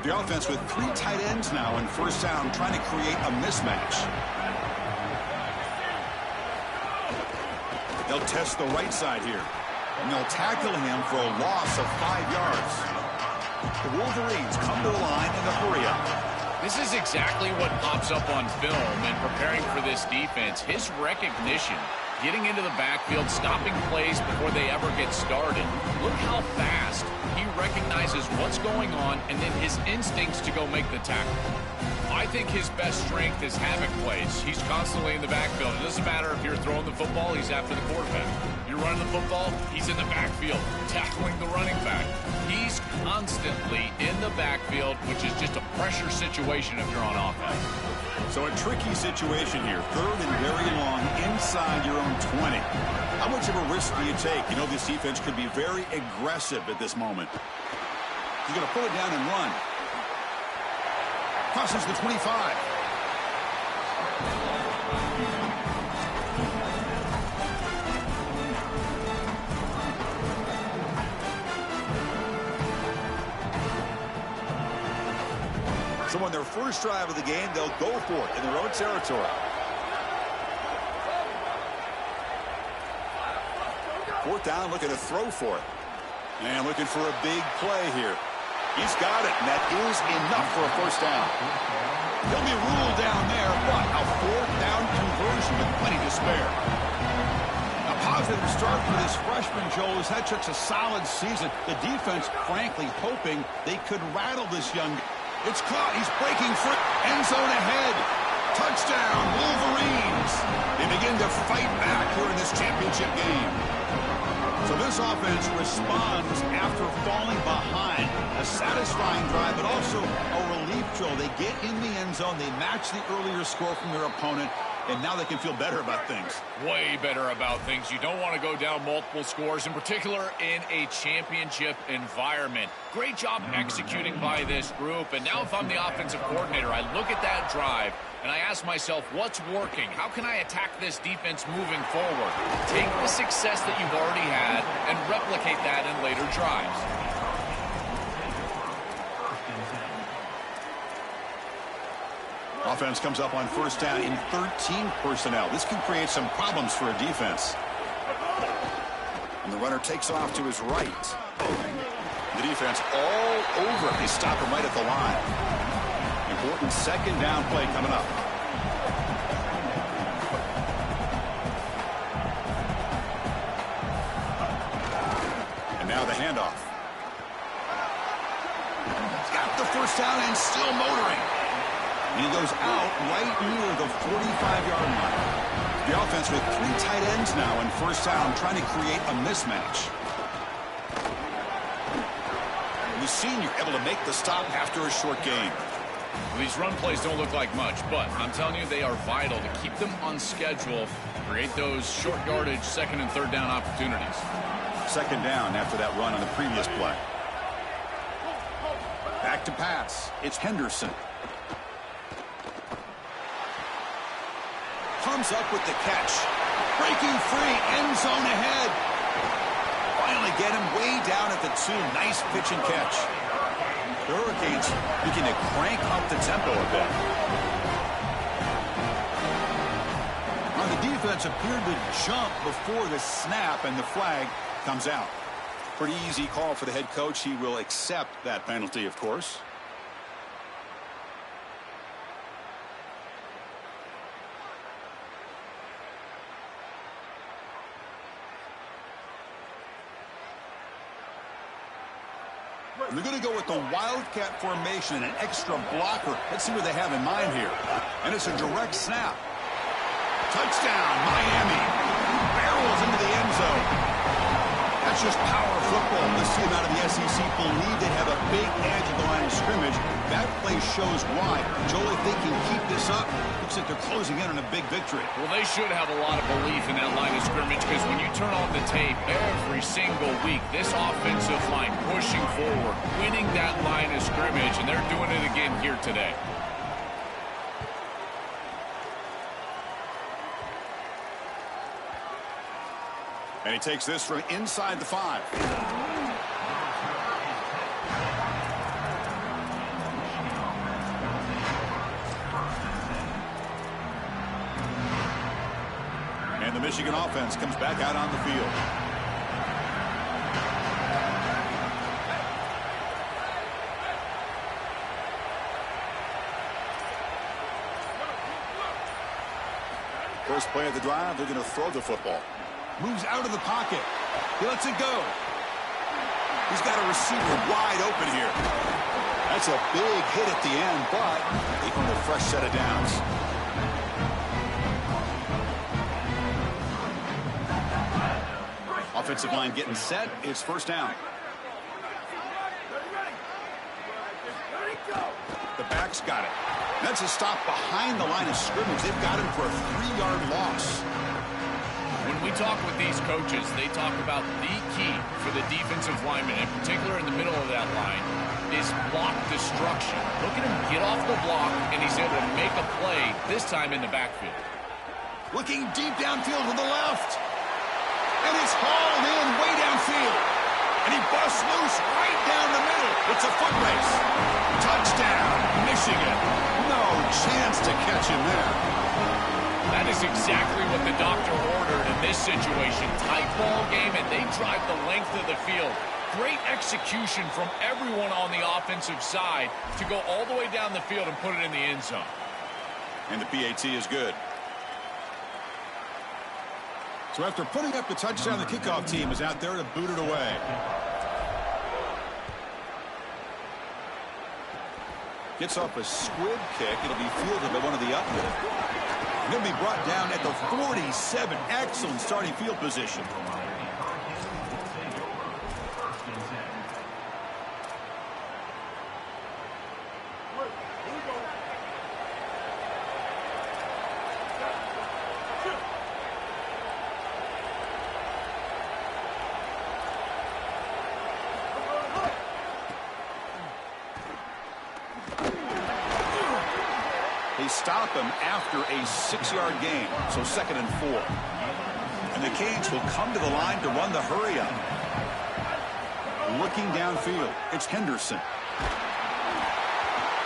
The offense with three tight ends now in first down, trying to create a mismatch. They'll test the right side here. And they'll tackle him for a loss of 5 yards. The Wolverines come to the line in a hurry up. This is exactly what pops up on film in preparing for this defense. His recognition, getting into the backfield, stopping plays before they ever get started. Look how fast he recognizes what's going on and then his instincts to go make the tackle. I think his best strength is havoc plays. He's constantly in the backfield. It doesn't matter if you're throwing the football, he's after the quarterback. You're running the football, he's in the backfield, tackling the running back. He's constantly in the backfield, which is just a pressure situation if you're on offense. So a tricky situation here. Third and very long inside your own 20. How much of a risk do you take? You know this defense could be very aggressive at this moment. He's going to pull it down and run. Crosses the 25. So on their first drive of the game, they'll go for it in their own territory. Fourth down, looking to throw for it. And looking for a big play here. He's got it, and that is enough for a first down. He'll be ruled down there, but a fourth down conversion with plenty to spare. A positive start for this freshman, Joel, has had such a solid season. The defense, frankly, hoping they could rattle this young. It's caught. He's breaking free. End zone ahead. Touchdown, Wolverines. They begin to fight back here in this championship game. So this offense responds after falling behind. A satisfying drive, but also a relief, Joel. They get in the end zone. They match the earlier score from their opponent. and now they can feel better about things. Way better about things. You don't want to go down multiple scores, in particular in a championship environment. Great job executing by this group. And now if I'm the offensive coordinator, I look at that drive and I ask myself, what's working? How can I attack this defense moving forward? Take the success that you've already had and replicate that in later drives. Offense comes up on first down in 13 personnel. This can create some problems for a defense. And the runner takes off to his right. The defense all over him. They stop him right at the line. Important second down play coming up. And now the handoff. Got the first down and still motoring. And he goes out right near the 45-yard line. The offense with 3 tight ends now in first down, trying to create a mismatch. The senior able to make the stop after a short gain. Well, these run plays don't look like much, but I'm telling you, they are vital to keep them on schedule, create those short yardage second and third down opportunities. Second down after that run on the previous play. Back to pass. It's Henderson. Comes up with the catch. Breaking free, end zone ahead. Finally get him way down at the 2. Nice pitch and catch. The Hurricanes begin to crank up the tempo a bit. Now the defense appeared to jump before the snap, and the flag comes out. Pretty easy call for the head coach. He will accept that penalty, of course. They're going to go with the Wildcat formation and an extra blocker. Let's see what they have in mind here. And it's a direct snap. Touchdown, Miami. Barrels into the end zone. That's just power football. This team out of the SEC believe they have a big edge at the line of scrimmage. That play shows why. Joel, if they can keep this up, looks like they're closing in on a big victory. Well, they should have a lot of belief in that line of scrimmage, because when you turn on the tape every single week, this offensive line pushing forward, winning that line of scrimmage, and they're doing it again here today. And he takes this from inside the 5. And the Michigan offense comes back out on the field. First play of the drive, they're going to throw the football. Moves out of the pocket. He lets it go. He's got a receiver wide open here. That's a big hit at the end, but they earn a fresh set of downs. Offensive line getting set. It's first down. The back's got it. That's a stop behind the line of scrimmage. They've got him for a 3-yard loss. When we talk with these coaches, they talk about the key for the defensive lineman, in particular in the middle of that line, is block destruction. Look at him get off the block, and he's able to make a play, this time in the backfield. Looking deep downfield to the left. And it's hauled in way downfield. And he busts loose right down the middle. It's a foot race. Touchdown, Michigan. No chance to catch him there. That is exactly what the doctor ordered in this situation. Tight ball game, and they drive the length of the field. Great execution from everyone on the offensive side to go all the way down the field and put it in the end zone. And the PAT is good. So after putting up the touchdown, the kickoff team is out there to boot it away. Gets off a squib kick. It'll be fielded by one of the uplift. He'll be brought down at the 47. Excellent starting field position. They stop him after a 6-yard gain, so 2nd and 4. And the Canes will come to the line to run the hurry up. Looking downfield, it's Henderson.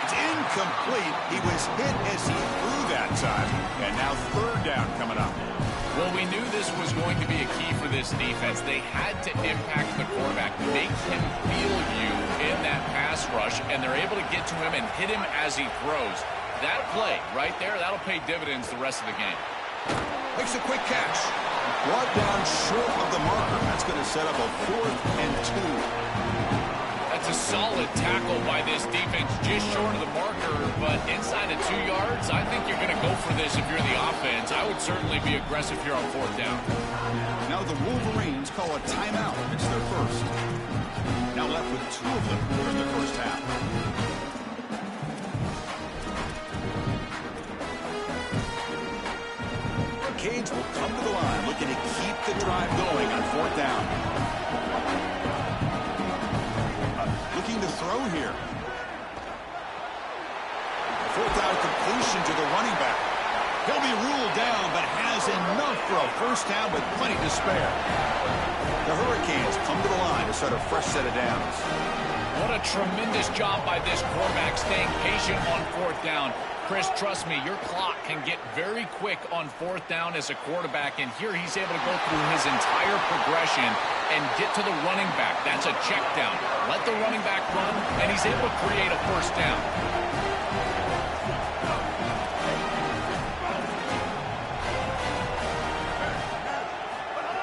It's incomplete. He was hit as he threw that time. And now 3rd down coming up. Well, we knew this was going to be a key for this defense. They had to impact the quarterback, make him feel you in that pass rush, and they're able to get to him and hit him as he throws. That play right there, that'll pay dividends the rest of the game. Makes a quick catch. Brought down short of the marker. That's going to set up a 4th and 2. That's a solid tackle by this defense, just short of the marker, but inside of 2 yards, I think you're going to go for this if you're the offense. I would certainly be aggressive here on 4th down. Now the Wolverines call a timeout. It's their first. Now left with 2 of them during the first half. Canes will come to the line, looking to keep the drive going on 4th down. Looking to throw here. 4th down completion to the running back. He'll be ruled down, but has enough for a first down with plenty to spare. The Hurricanes come to the line to start a fresh set of downs. What a tremendous job by this quarterback staying patient on 4th down. Chris, trust me, your clock can get very quick on 4th down as a quarterback, and here he's able to go through his entire progression and get to the running back. That's a check down. Let the running back run, and he's able to create a first down.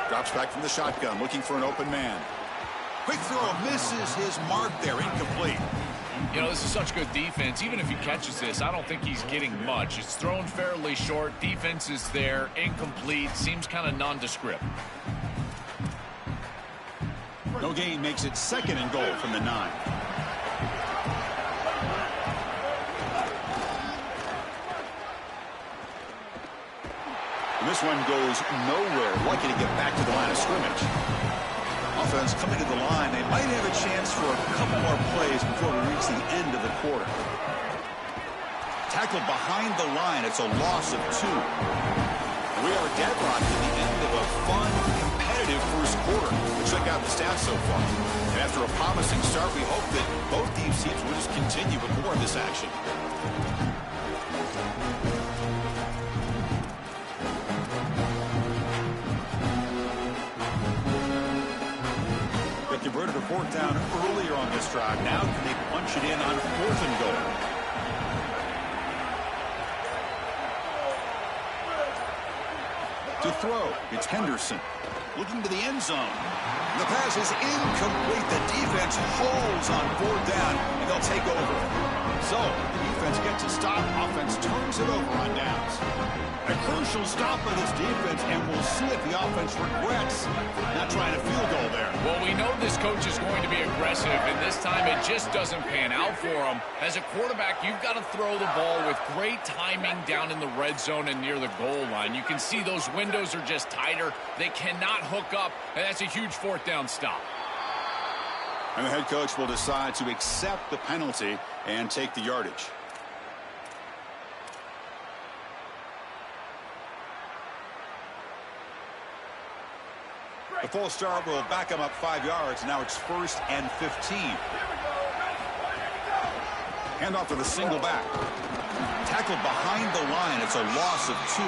Drops back from the shotgun, looking for an open man. Quick throw, misses his mark there, incomplete. You know, this is such good defense. Even if he catches this, I don't think he's getting much. It's thrown fairly short. Defense is there. Incomplete. Seems kind of nondescript. No gain makes it 2nd and goal from the 9. And this one goes nowhere. Lucky to get back to the line of scrimmage. Offense coming to the line. They might have a chance for a couple more plays before we reach the end of the quarter. Tackled behind the line. It's a loss of 2. We are deadlocked at the end of a fun, competitive first quarter. But check out the stats so far. And after a promising start, we hope that both these teams will just continue with more of this action. Converted a 4th down earlier on this drive. Now can they punch it in on 4th and goal? To throw, it's Henderson. Looking to the end zone. The pass is incomplete. The defense holds on 4th down, and they'll take over. So, the defense gets a stop. Offense turns it over on downs. A crucial stop by this defense, and we'll see if the offense regrets not trying a field goal there. Well, we know this coach is going to be aggressive, and this time it just doesn't pan out for him. As a quarterback, you've got to throw the ball with great timing down in the red zone and near the goal line. You can see those windows are just tighter. They cannot hook up, and that's a huge 4th down stop. And the head coach will decide to accept the penalty and take the yardage. The full start will back him up 5 yards. Now it's 1st and 15. Handoff to the single back. Tackled behind the line. It's a loss of 2.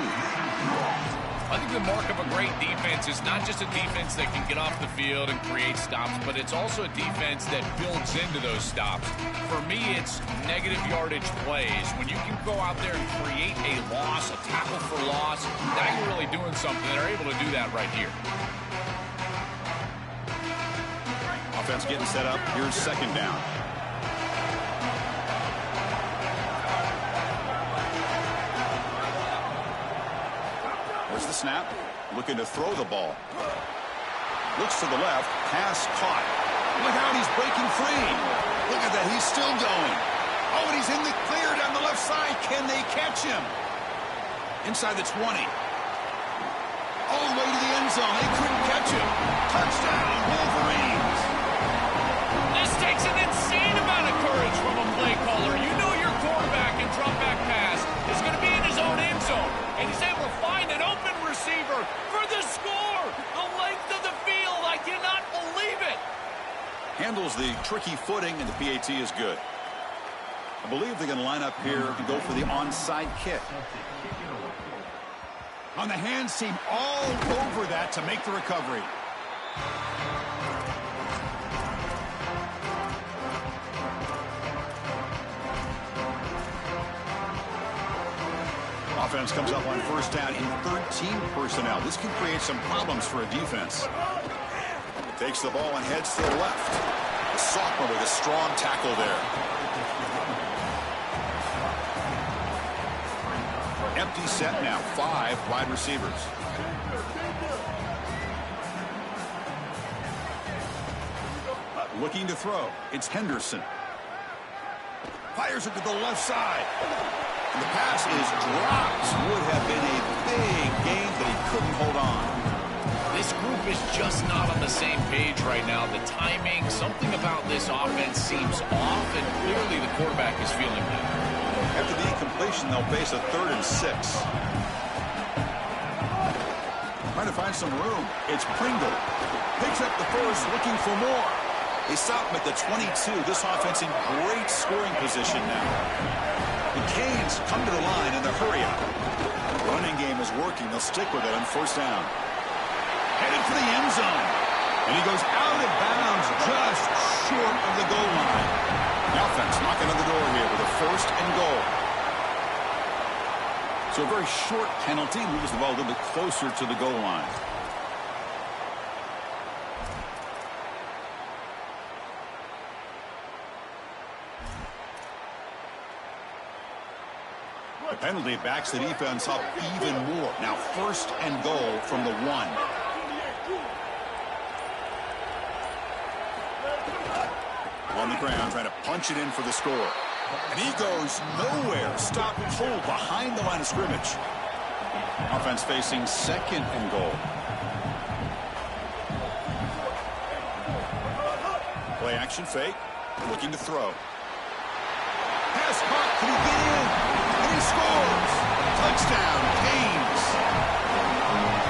I think the mark of a great defense is not just a defense that can get off the field and create stops, but it's also a defense that builds into those stops. For me, it's negative yardage plays. When you can go out there and create a loss, a tackle for loss, now you're really doing something. They're able to do that right here. Offense getting set up. Here's 2nd down. There's the snap. Looking to throw the ball. Looks to the left. Pass caught. Look out, he's breaking free. Look at that, he's still going. Oh, and he's in the clear down the left side. Can they catch him? Inside the 20. All the way to the end zone. They couldn't catch him. Touchdown, Wolverines. This takes an insane amount of courage from a play caller. You know shaky footing, and the PAT is good. I believe they're going to line up here and go for the onside kick. On the hands team all over that to make the recovery. Offense comes up on first down in 13 personnel. This can create some problems for a defense. Takes the ball and heads to the left. The sophomore with a strong tackle there. Empty set now, 5 wide receivers. Looking to throw. It's Henderson. Fires it to the left side. And the pass is dropped. Would have been a big gain, but he couldn't hold on. This group is just not on the same page right now. The timing, something about this offense seems off, and clearly the quarterback is feeling that. After the incompletion, they'll face a 3rd and 6. Trying to find some room. It's Pringle. Picks up the first, looking for more. They stop him at the 22. This offense in great scoring position now. The Canes come to the line in the hurry up. The running game is working. They'll stick with it on first down. Headed for the end zone. And he goes out of bounds just short of the goal line. The offense knocking on the door here with a 1st and goal. So a very short penalty moves the ball a little bit closer to the goal line. The penalty backs the defense up even more. Now 1st and goal from the 1. On the ground, trying to punch it in for the score. And he goes nowhere. Stop pulled behind the line of scrimmage. Offense facing 2nd and goal. Play action fake. Looking to throw. Pass caught. Can he get in? And he scores. Touchdown, Canes.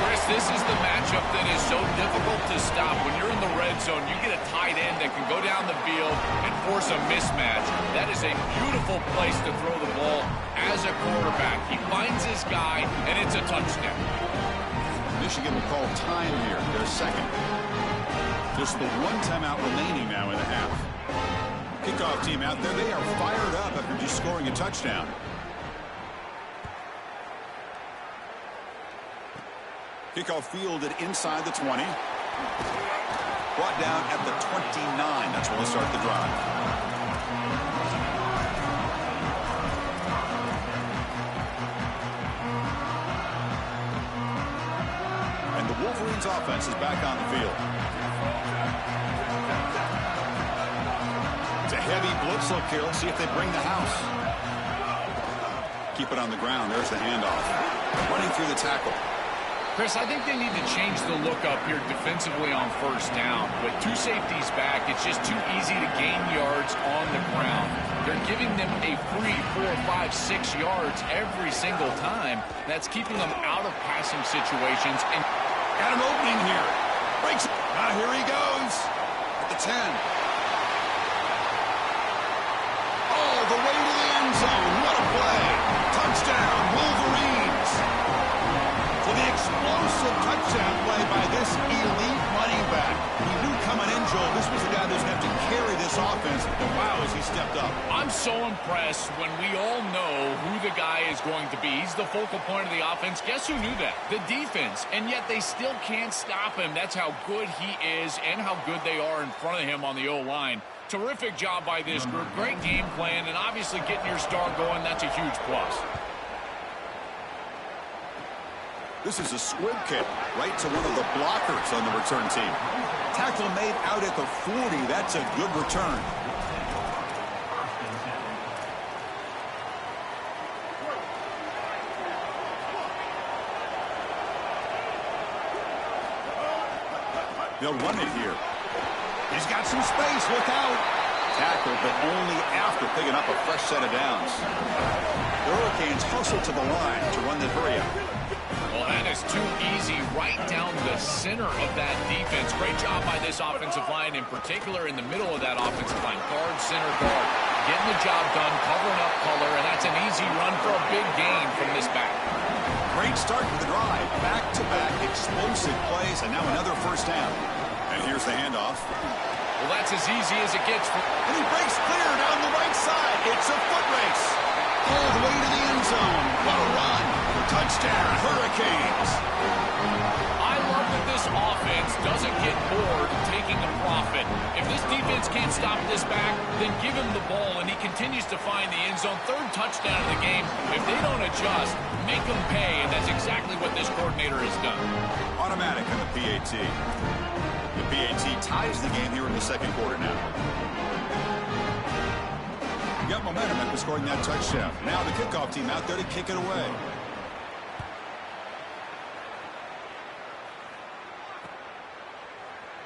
Chris, this is the matchup that is so difficult to stop. When you're in the red zone, you get a tight end that can go down the field and force a mismatch. That is a beautiful place to throw the ball as a quarterback. He finds his guy, and it's a touchdown. Michigan will call time here. Their 2nd. Just the 1 timeout remaining now in the half. Kickoff team out there. They are fired up after just scoring a touchdown. Kickoff fielded inside the 20. Brought down at the 29. That's where they'll start the drive. And the Wolverines offense is back on the field. It's a heavy blitz look here. Let's see if they bring the house. Keep it on the ground. There's the handoff. Running through the tackle. Chris, I think they need to change the look up here defensively on first down. With 2 safeties back, it's just too easy to gain yards on the ground. They're giving them a free 4, 5, 6 yards every single time. That's keeping them out of passing situations. And got an opening here. Breaks it. Now here he goes. At the 10. All the way to the end zone. What a play. Touchdown, Wolverines. For the explosive touchdown play by this elite running back. We knew coming in, Joel, this was the guy who's going to have to carry this offense. And wow, as he stepped up. I'm so impressed when we all know who the guy is going to be. He's the focal point of the offense. Guess who knew that? The defense. And yet they still can't stop him. That's how good he is and how good they are in front of him on the O-line. Terrific job by this group. Great game plan, and obviously getting your star going, that's a huge plus. This is a squib kick right to one of the blockers on the return team. Tackle made out at the 40. That's a good return. They'll run it here. He's got some space. Look out. Tackle, but only after picking up a fresh set of downs. The Hurricanes hustle to the line to run the hurry up. Well, that is too easy right down the center of that defense. Great job by this offensive line, in particular in the middle of that offensive line. Guard, center, guard. Getting the job done, covering up color, and that's an easy run for a big gain from this back. Great start to the drive. Back-to-back explosive plays, and now another first down. And here's the handoff. Well, that's as easy as it gets. And he breaks clear down the right side. It's a foot race. All the way to the end zone. What a run. Touchdown, Hurricanes. I love that this offense doesn't get bored taking a profit. If this defense can't stop this back, then give him the ball, and he continues to find the end zone. Third touchdown of the game. If they don't adjust, make them pay, and that's exactly what this coordinator has done. Automatic on the PAT. The PAT ties the game here in the second quarter now. Got momentum after scoring that touchdown. Now the kickoff team out there to kick it away.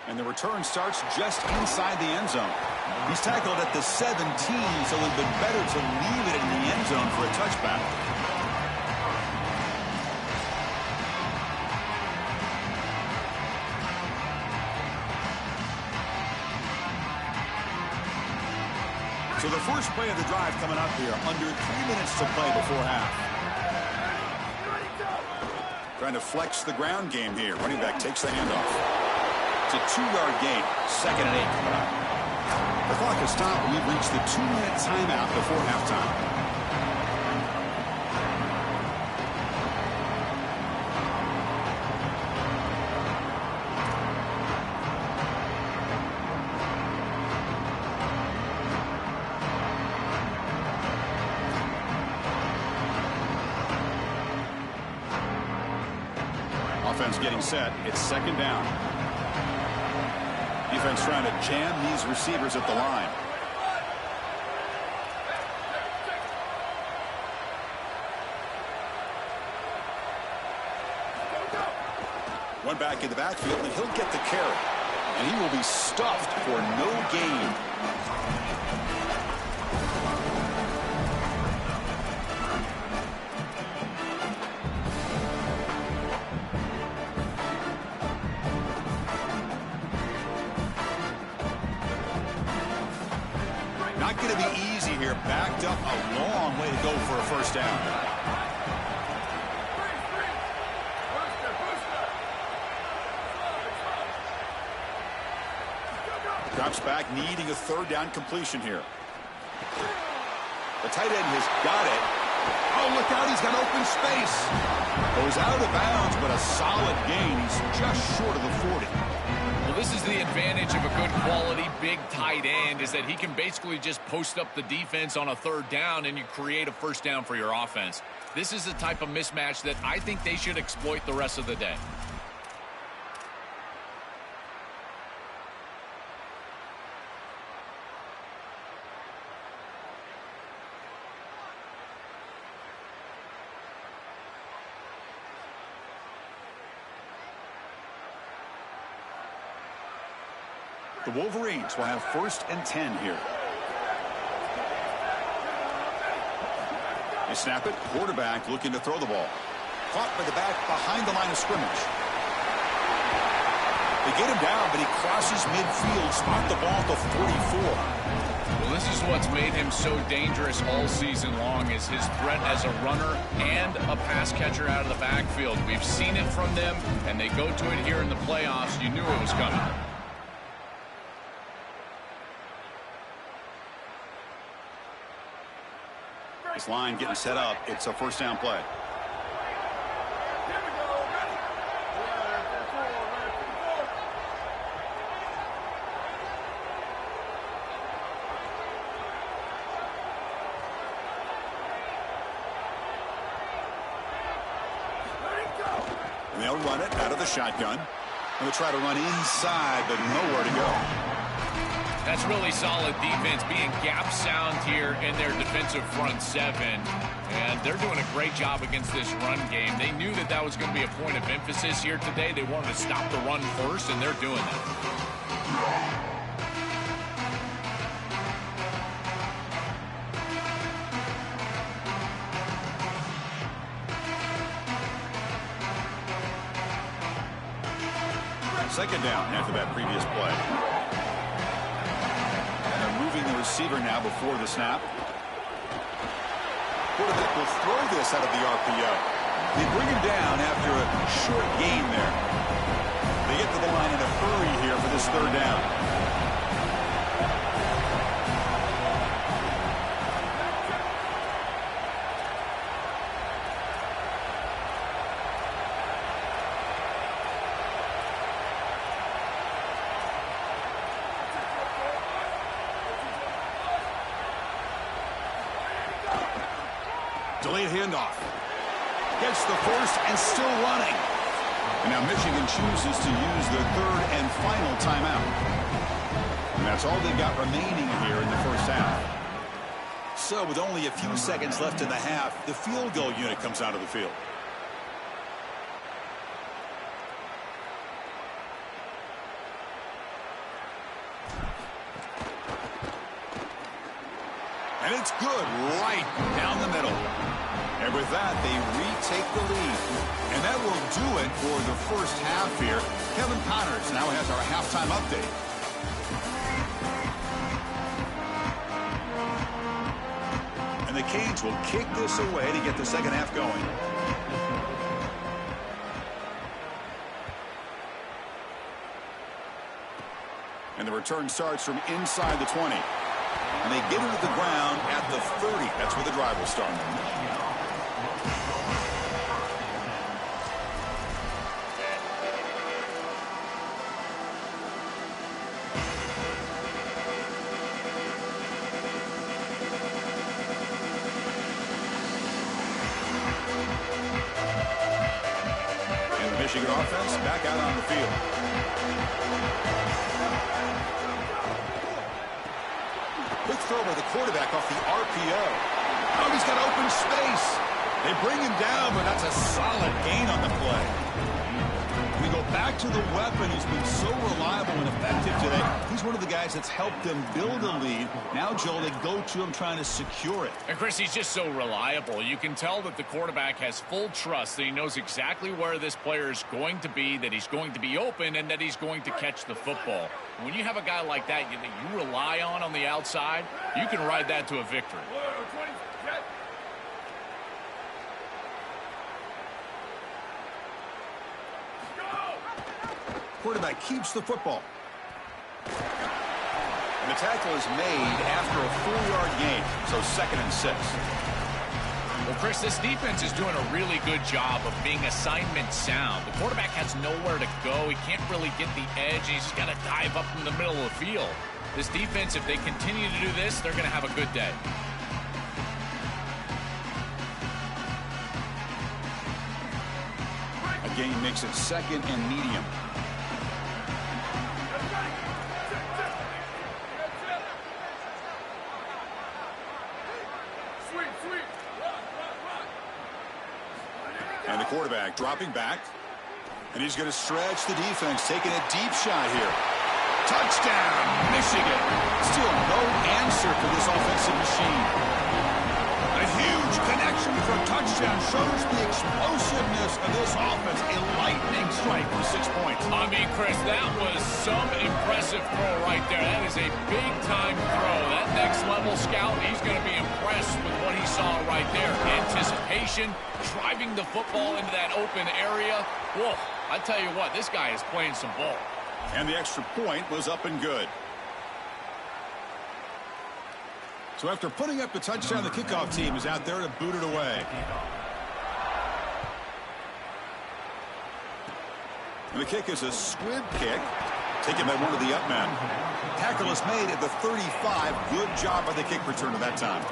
And the return starts just inside the end zone. He's tackled at the 17, so it would have been better to leave it in the end zone for a touchback. So the first play of the drive coming up here, under 3 minutes to play before half. Trying to flex the ground game here. Running back takes the handoff. It's a 2-yard gain. 2nd and 8 coming up. The clock has stopped. We've reached the 2-minute timeout before halftime. Offense getting set. It's 2nd down. Defense trying to jam these receivers at the line. One back in the backfield, and he'll get the carry. And he will be stuffed for no gain. Not going to be easy here. Backed up a long way to go for a first down. Drops back, needing a 3rd down completion here. The tight end has got it. Oh, look out, he's got open space. Goes out of bounds, but a solid gain. He's just short of the 40. Well, this is the advantage of a good quality big tight end, is that he can basically just post up the defense on a 3rd down and you create a first down for your offense. This is the type of mismatch that I think they should exploit the rest of the day. The Wolverines will have 1st and 10 here. They snap it. Quarterback looking to throw the ball. Caught by the back behind the line of scrimmage. They get him down, but he crosses midfield. Spot the ball to 44. Well, this is what's made him so dangerous all season long, is his threat as a runner and a pass catcher out of the backfield. We've seen it from them, and they go to it here in the playoffs. You knew it was coming. This line getting set up. It's a first down play. And they'll run it out of the shotgun. And they'll try to run inside, but nowhere to go. That's really solid defense, being gap sound here in their defensive front 7. And they're doing a great job against this run game. They knew that that was going to be a point of emphasis here today. They wanted to stop the run first, and they're doing that. Second down after that previous play. And they're moving the receiver now before the snap. Quarterback will throw this out of the RPO. They bring him down after a short gain there. They get to the line in a hurry here for this third down. Delayed handoff. Gets the first and still running. And now Michigan chooses to use their third and final timeout. And that's all they've got remaining here in the first half. So with only a few seconds left in the half, the field goal unit comes out of the field. And it's good right down the middle. And with that, they retake the lead. And that will do it for the first half here. Kevin Connors now has our halftime update. And the Canes will kick this away to get the second half going. And the return starts from inside the 20. And they get it to the ground at the 30. That's where the drive will start. And the Michigan offense back out on the field. Quick throw by the quarterback off the RPO. Oh, he's got open space. They bring him down, but that's a solid gain on the play. We go back to the weapon who's been so reliable and effective today. He's one of the guys that's helped them build a lead. Now, Joel, they go to him trying to secure it. And, Chris, he's just so reliable. You can tell that the quarterback has full trust that he knows exactly where this player is going to be, that he's going to be open, and that he's going to catch the football. When you have a guy like that you rely on the outside, you can ride that to a victory. Quarterback keeps the football. And the tackle is made after a 4-yard gain, so 2nd and 6. Well, Chris, this defense is doing a really good job of being assignment sound. The quarterback has nowhere to go. He can't really get the edge. He's just got to dive up in the middle of the field. This defense, if they continue to do this, they're going to have a good day. A gain makes it 2nd and medium. And the quarterback dropping back. And he's going to stretch the defense, taking a deep shot here. Touchdown, Michigan. Still no answer for this offensive machine. A huge connection for a touchdown shows the explosiveness of this offense. A lightning strike for 6 points. I mean, Chris, that was some impressive throw right there. That is a big-time throw. That next-level scout, he's going to be impressed with what he saw right there. Anticipation, driving the football into that open area. Whoa, I tell you what, this guy is playing some ball. And the extra point was up and good. So after putting up the touchdown, the kickoff team is out there to boot it away. And the kick is a squib kick, taken by one of the up men. Tackle is made at the 35. Good job by the kick return at that time.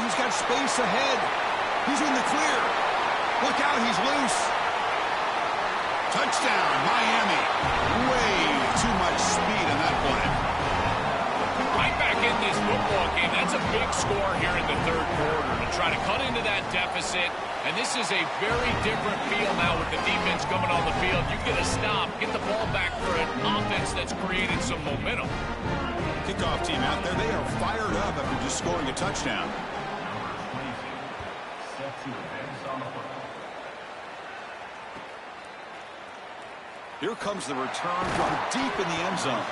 He's got space ahead. He's in the clear. Look out, he's loose. Touchdown, Miami. Way too much speed in that play. Right back in this football game. That's a big score here in the third quarter. To try to cut into that deficit, And this is a very different feel now with the defense coming on the field. You get a stop, get the ball back for an offense that's created some momentum. Kickoff team out there, they are fired up after just scoring a touchdown. Here comes the return from deep in the end zone.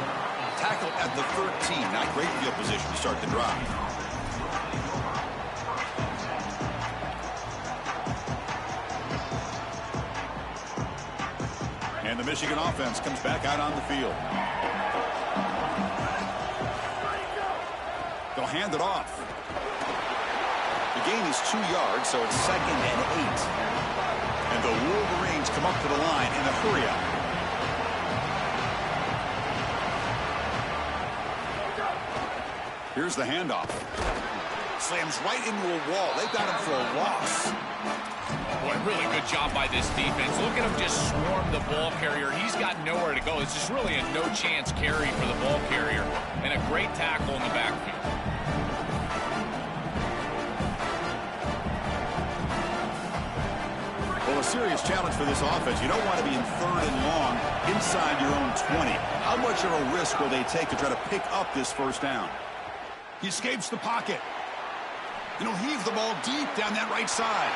Tackled at the 13. Not great field position to start the drive. And the Michigan offense comes back out on the field. They'll hand it off. The gain is 2 yards, so it's 2nd and 8. And the Wolverines come up to the line in a hurry-up. Here's the handoff. Slams right into a wall. They've got him for a loss. Boy, really good job by this defense. Look at him just swarm the ball carrier. He's got nowhere to go. It's just really a no-chance carry for the ball carrier. And a great tackle in the backfield. Well, a serious challenge for this offense. You don't want to be in 3rd and long inside your own 20. How much of a risk will they take to try to pick up this first down? He escapes the pocket. And he'll heave the ball deep down that right side.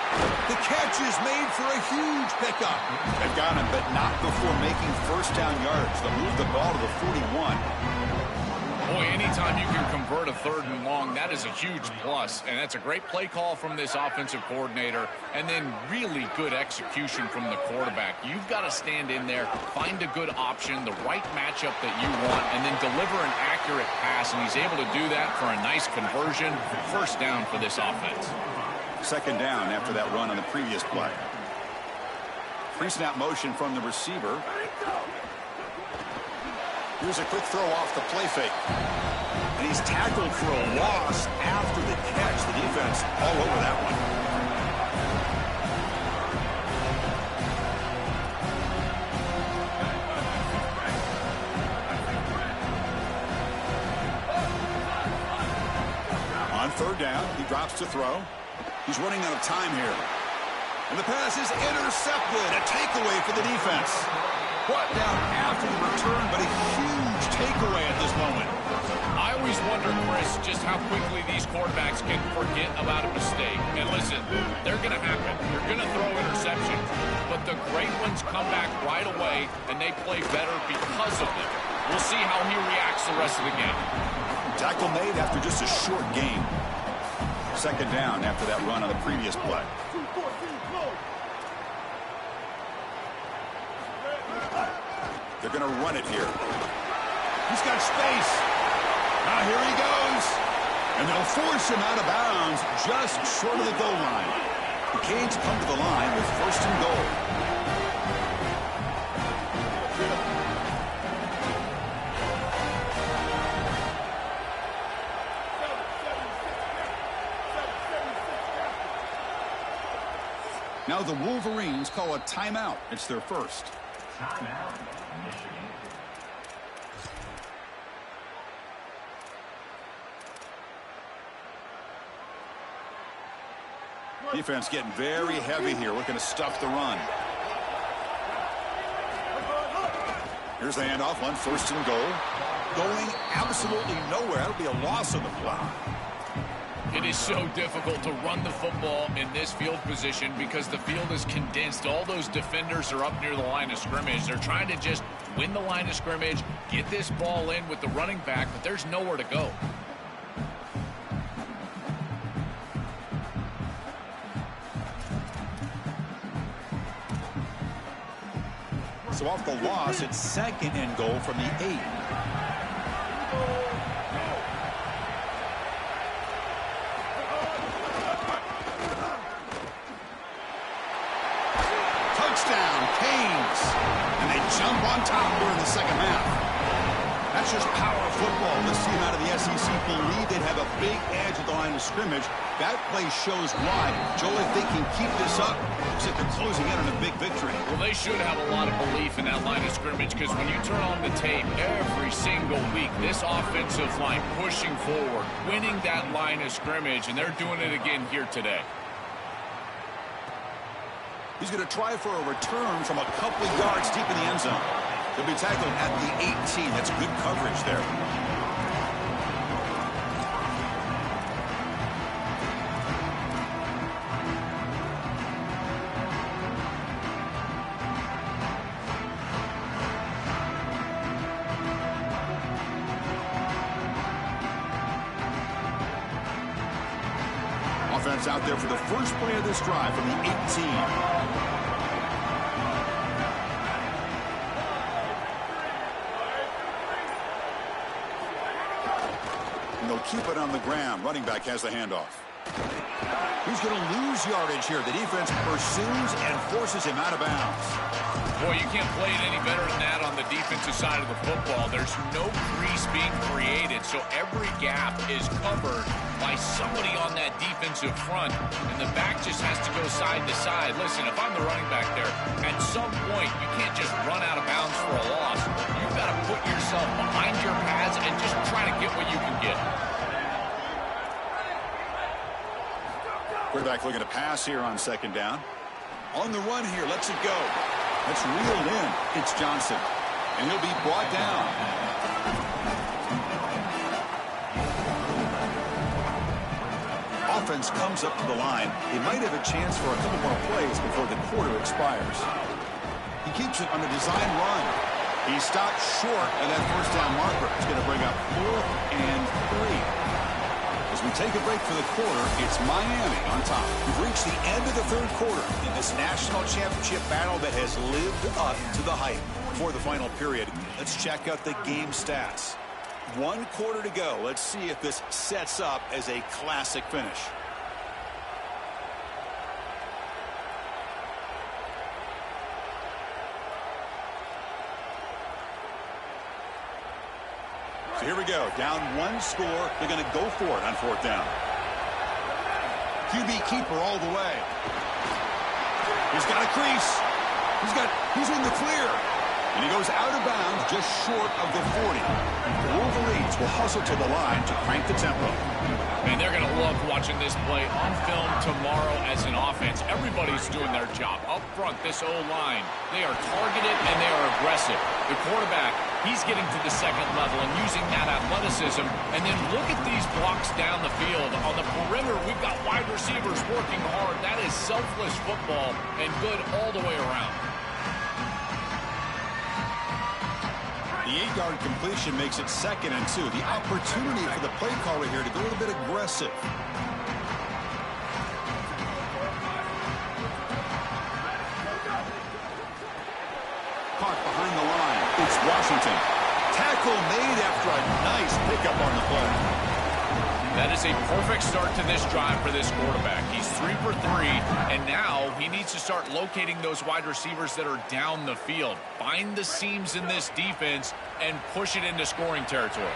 The catch is made for a huge pickup. They've got him, but not before making first down yards. They'll move the ball to the 41. Boy, anytime you can convert a 3rd and long, that is a huge plus. And that's a great play call from this offensive coordinator. And then really good execution from the quarterback. You've got to stand in there, find a good option, the right matchup that you want, and then deliver an accurate pass. And he's able to do that for a nice conversion. First down for this offense. 2nd down after that run on the previous play. Pre-snap motion from the receiver. Here's a quick throw off the play fake. And he's tackled for a loss after the catch. The defense all over that one. On 3rd down, he drops to throw. He's running out of time here. And the pass is intercepted. A takeaway for the defense. Brought down after the return, but a huge takeaway at this moment. I always wonder, Chris, just how quickly these quarterbacks can forget about a mistake. And listen, they're going to happen. You're going to throw interceptions. But the great ones come back right away, and they play better because of them. We'll see how he reacts the rest of the game. Tackle made after just a short gain. 2nd down after that run on the previous play. They're going to run it here. He's got space. Now here he goes. And they'll force him out of bounds just short of the goal line. The Canes come to the line with 1st and goal. Now the Wolverines call a timeout. It's their first. Timeout, Michigan. Defense getting very heavy here, looking to stuff the run. Here's the handoff on 1st and goal. Going absolutely nowhere. That'll be a loss on the play. It is so difficult to run the football in this field position because the field is condensed. All those defenders are up near the line of scrimmage. They're trying to just win the line of scrimmage, get this ball in with the running back, but there's nowhere to go. So off the loss, it's 2nd and goal from the 8. Touchdown, Canes. And they jump on top during the 2nd half. That's just power football. This team out of the SEC believe they'd have a big edge at the line of scrimmage. That play shows why. Joel, if they can keep this up, looks like they're closing in on a big victory. Well, they should have a lot of belief in that line of scrimmage because when you turn on the tape every single week, this offensive line pushing forward, winning that line of scrimmage, and they're doing it again here today. He's going to try for a return from a couple of yards deep in the end zone. He'll be tackled at the 18. That's good coverage there. Offense out there for the first play of this drive from the 18. And they'll keep it on the ground. Running back has the handoff. He's going to lose yardage here. The defense pursues and forces him out of bounds. Boy, you can't play it any better than that on the defensive side of the football. There's no crease being created, so every gap is covered by somebody on that defensive front, and the back just has to go side to side. Listen, if I'm the running back there, at some point you can't just run out of bounds for a loss. You've got to put yourself behind your pads and just try to get what you can get. Quarterback looking to pass here on second down. On the run here, lets it go. That's reeled in. It's Johnson, and he'll be brought down. Offense comes up to the line. They might have a chance for a couple more plays before the quarter expires. He keeps it on a design run. He stopped short of that first down marker. It's going to bring up 4th and 3. As we take a break for the quarter, it's Miami on top. We've reached the end of the third quarter in this national championship battle that has lived up to the hype. Before the final period, let's check out the game stats. 1 quarter to go. Let's see if this sets up as a classic finish. So here we go. Down 1 score. They're going to go for it on 4th down. QB keeper all the way. He's got a crease. He's in the clear. And he goes out of bounds just short of the 40. The Wolverines will hustle to the line to crank the tempo. And they're going to love watching this play on film tomorrow as an offense. Everybody's doing their job. Up front, this O-line, they are targeted and they are aggressive. The quarterback, he's getting to the second level and using that athleticism. And then look at these blocks down the field. On the perimeter, we've got wide receivers working hard. That is selfless football and good all the way around. The 8-yard completion makes it 2nd and 2. The opportunity for the play caller here to go a little bit aggressive. Caught behind the line. It's Washington. Tackle made after a nice pickup on the play. That is a perfect start to this drive for this quarterback. He's 3 for 3, and now he needs to start locating those wide receivers that are down the field. Find the seams in this defense and push it into scoring territory.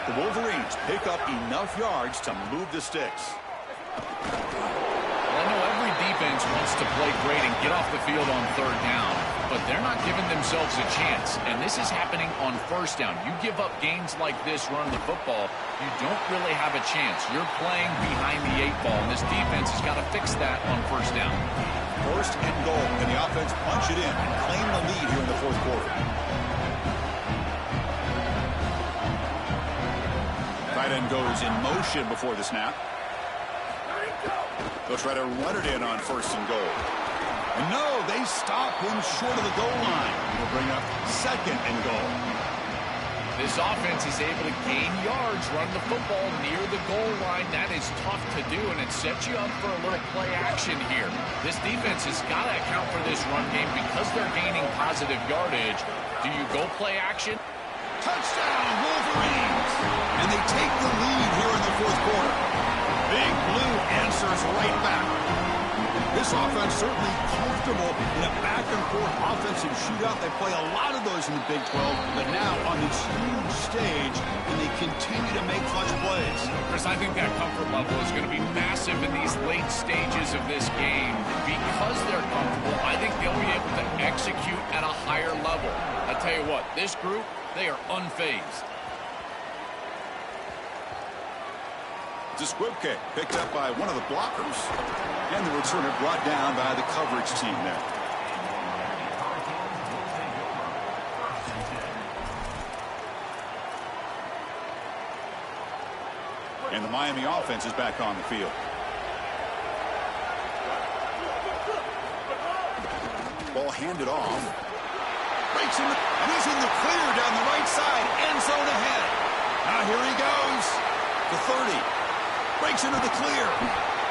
The Wolverines pick up enough yards to move the sticks. Well, I know every defense wants to play great and get off the field on 3rd down, but they're not giving themselves a chance, and this is happening on 1st down. You give up games like this running the football, you don't really have a chance. You're playing behind the 8 ball, and this defense has got to fix that on 1st down. 1st and goal, and the offense punch it in and claim the lead here in the 4th quarter. Tight end goes in motion before the snap. They'll try to run it in on 1st and goal. And no, they stop him short of the goal line. They'll bring up 2nd and goal. This offense is able to gain yards, run the football near the goal line. That is tough to do, and it sets you up for a little play action here. This defense has got to account for this run game because they're gaining positive yardage. Do you go play action? Touchdown, Wolverines! And they take the lead here in the 4th quarter. Big Blue answers right back. This offense certainly comfortable in a back-and-forth offensive shootout. They play a lot of those in the Big 12, but now on this huge stage, and they continue to make clutch plays. Chris, I think that comfort level is going to be massive in these late stages of this game. Because they're comfortable, I think they'll be able to execute at a higher level. I tell you what, this group, they are unfazed. The squib kick picked up by one of the blockers. And the returner brought down by the coverage team there. And the Miami offense is back on the field. Ball handed off. Breaks in, and he's in the clear down the right side. End zone ahead. Now here he goes. The 30. Breaks into the clear.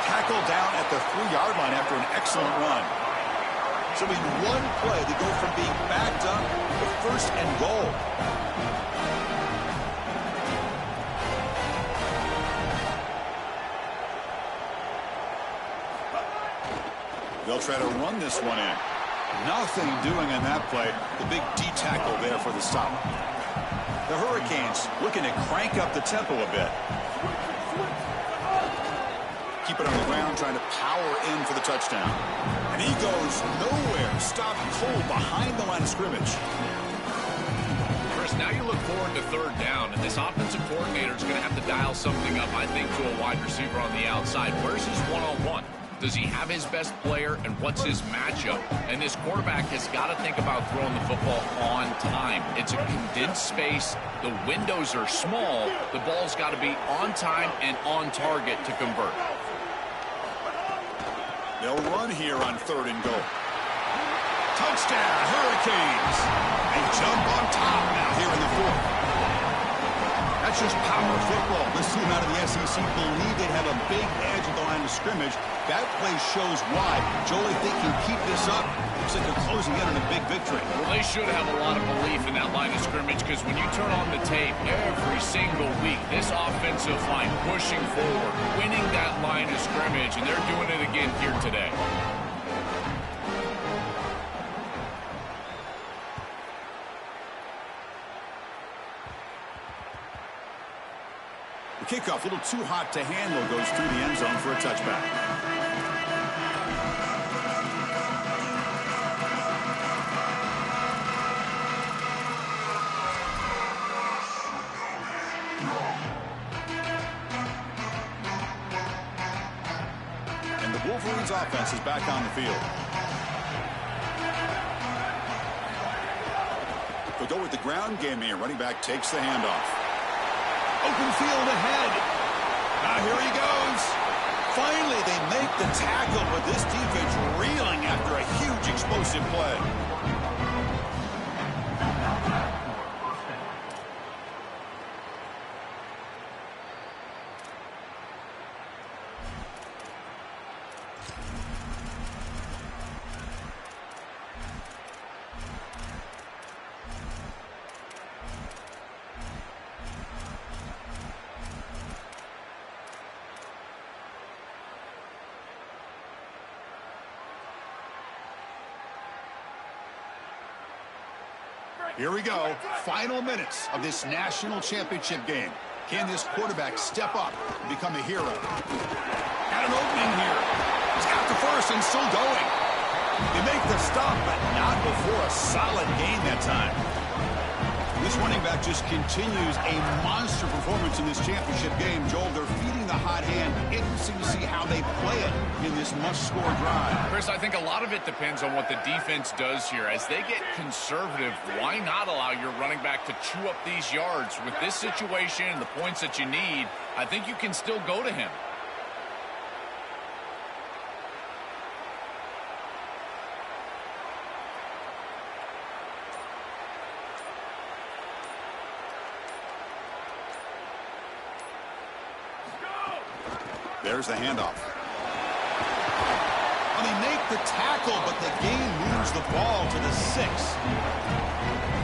Tackled down at the 3-yard line after an excellent run. So in one play, they go from being backed up to first and goal. They'll try to run this one in. Nothing doing on that play. The big D tackle there for the stop. The Hurricanes looking to crank up the tempo a bit. Keep it on the ground, trying to power in for the touchdown. And he goes nowhere. Stopped cold behind the line of scrimmage. Chris, now you look forward to third down, and this offensive coordinator is going to have to dial something up, I think, to a wide receiver on the outside. Where's his one-on-one? Does he have his best player, and what's his matchup? And this quarterback has got to think about throwing the football on time. It's a condensed space. The windows are small. The ball's got to be on time and on target to convert. They'll run here on third and goal. Touchdown, Hurricanes. They jump on top now here in the fourth. That's just power football. This team out of the SEC believe they have a big edge at the line of scrimmage. That play shows why. Joel, if they can keep this up, looks like they're closing in on a big victory. Well, they should have a lot of belief in that line of scrimmage, because when you turn on the tape every single week, this offensive line pushing forward, winning that line of scrimmage, and they're doing it again here today. The kickoff, a little too hot to handle, goes through the end zone for a touchback. And the Wolverines offense is back on the field. They'll go with the ground game here. Running back takes the handoff. Open field ahead. Now here he goes. Finally, they make the tackle, but this defense reeling after a huge explosive play. Here we go. Final minutes of this national championship game. Can this quarterback step up and become a hero? Got an opening here. He's got the first and still going. They make the stop, but not before a solid gain that time. This running back just continues a monster performance in this championship game. Joel, they're feeding the hot hand. Interesting to see how they play it in this must-score drive. Chris, I think a lot of it depends on what the defense does here. As they get conservative, why not allow your running back to chew up these yards? With this situation and the points that you need, I think you can still go to him. There's the handoff. Well, they make the tackle, but the game moves the ball to the 6.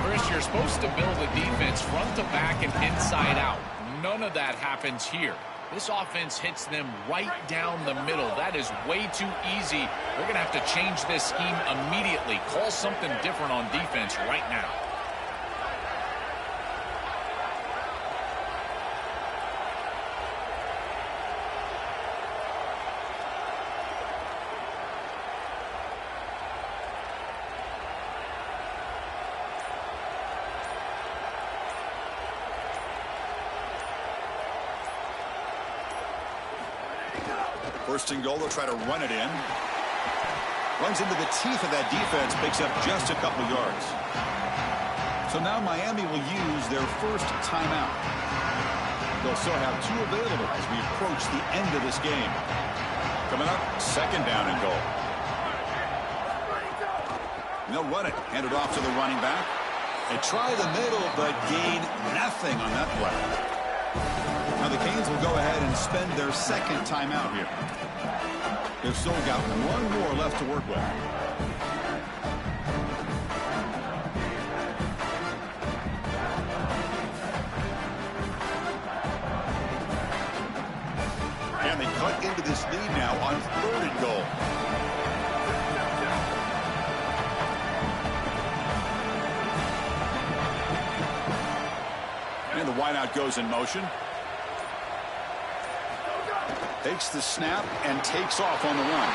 Chris, you're supposed to build a defense front to back and inside out. None of that happens here. This offense hits them right down the middle. That is way too easy. They're going to have to change this scheme immediately. Call something different on defense right now. First and goal, they'll try to run it in. Runs into the teeth of that defense, picks up just a couple yards. So now Miami will use their first timeout. They'll still have 2 available as we approach the end of this game. Coming up, second down and goal. And they'll run it, hand it off to the running back. They try the middle, but gain nothing on that play. Now the Canes will go ahead and spend their second timeout here. They've still got 1 more left to work with. And they cut into this lead now on 3rd and goal. And the wideout goes in motion. Takes the snap and takes off on the run.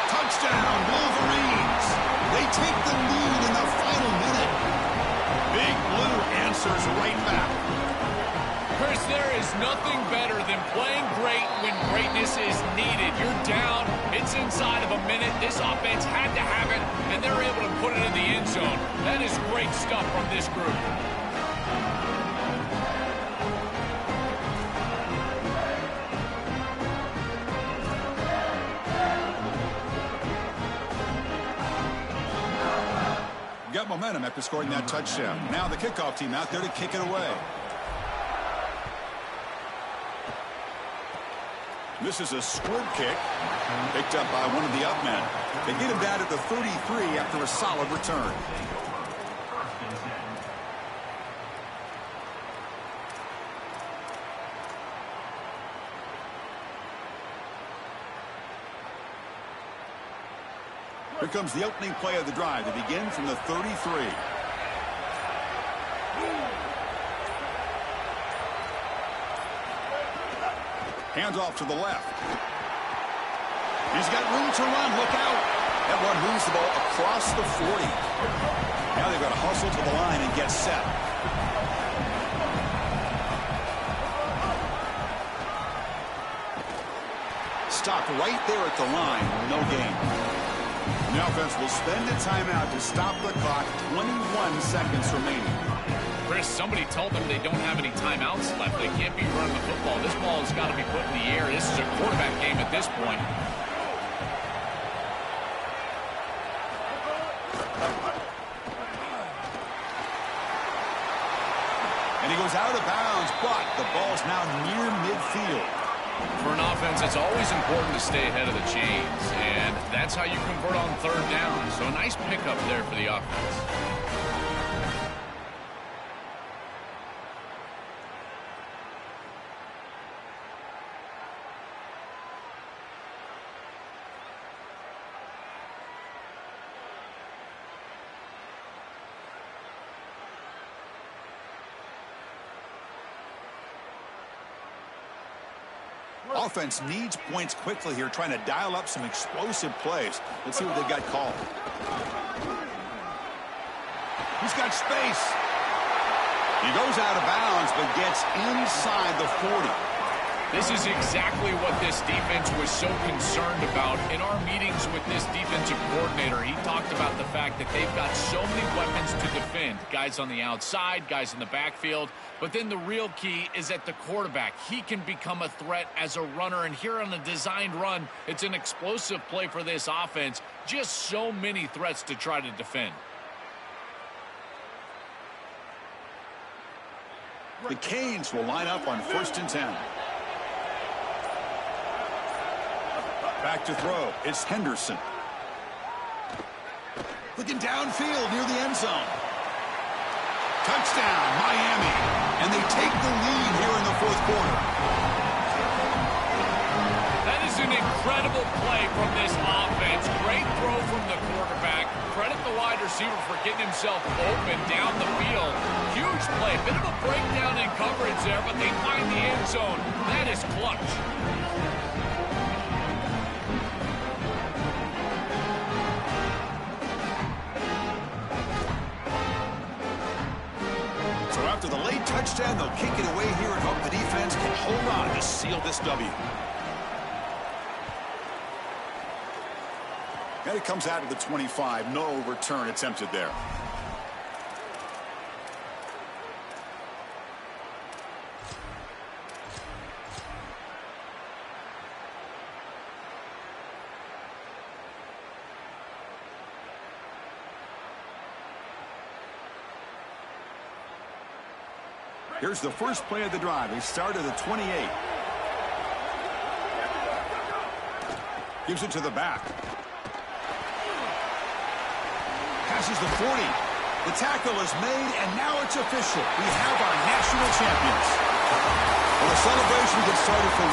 Touchdown, Wolverines! They take the lead in the final minute. Big Blue answers right back. Chris, there is nothing better than playing great when greatness is needed. You're down. It's inside of a minute. This offense had to have it, and they're able to put it in the end zone. That is great stuff from this group. Got momentum after scoring that touchdown. Now the kickoff team out there to kick it away. This is a squib kick picked up by one of the up men. They get him down at the 33 after a solid return. Here comes the opening play of the drive to begin from the 33. Hands off to the left. He's got room to run. Look out. That one moves the ball across the 40. Now they've got to hustle to the line and get set. Stopped right there at the line. No gain. The offense will spend a timeout to stop the clock. 21 seconds remaining. Chris, somebody told them they don't have any timeouts left. They can't be running the football. This ball has got to be put in the air. This is a quarterback game at this point. And he goes out of bounds, but the ball's now near midfield. For an offense, it's always important to stay ahead of the chains, and that's how you convert on 3rd down. So a nice pickup there for the offense. Offense needs points quickly here, trying to dial up some explosive plays. Let's see what they've got called. He's got space. He goes out of bounds, but gets inside the 40. This is exactly what this defense was so concerned about. In our meetings with this defensive coordinator, he talked about the fact that they've got so many weapons to defend. Guys on the outside, guys in the backfield. But then the real key is at the quarterback. He can become a threat as a runner. And here on a designed run, it's an explosive play for this offense. Just so many threats to try to defend. The Canes will line up on 1st and 10. Back to throw. It's Henderson. Looking downfield near the end zone. Touchdown, Miami. And they take the lead here in the 4th quarter. That is an incredible play from this offense. Great throw from the quarterback. Credit the wide receiver for getting himself open down the field. Huge play. Bit of a breakdown in coverage there, but they find the end zone. That is clutch. After the late touchdown, they'll kick it away here and hope the defense can hold on to seal this W. And it comes out of the 25. No return attempted there. Here's the first play of the drive. They start at the 28. Gives it to the back. Passes the 40. The tackle is made, and now it's official. We have our national champions. Well, the celebration gets started for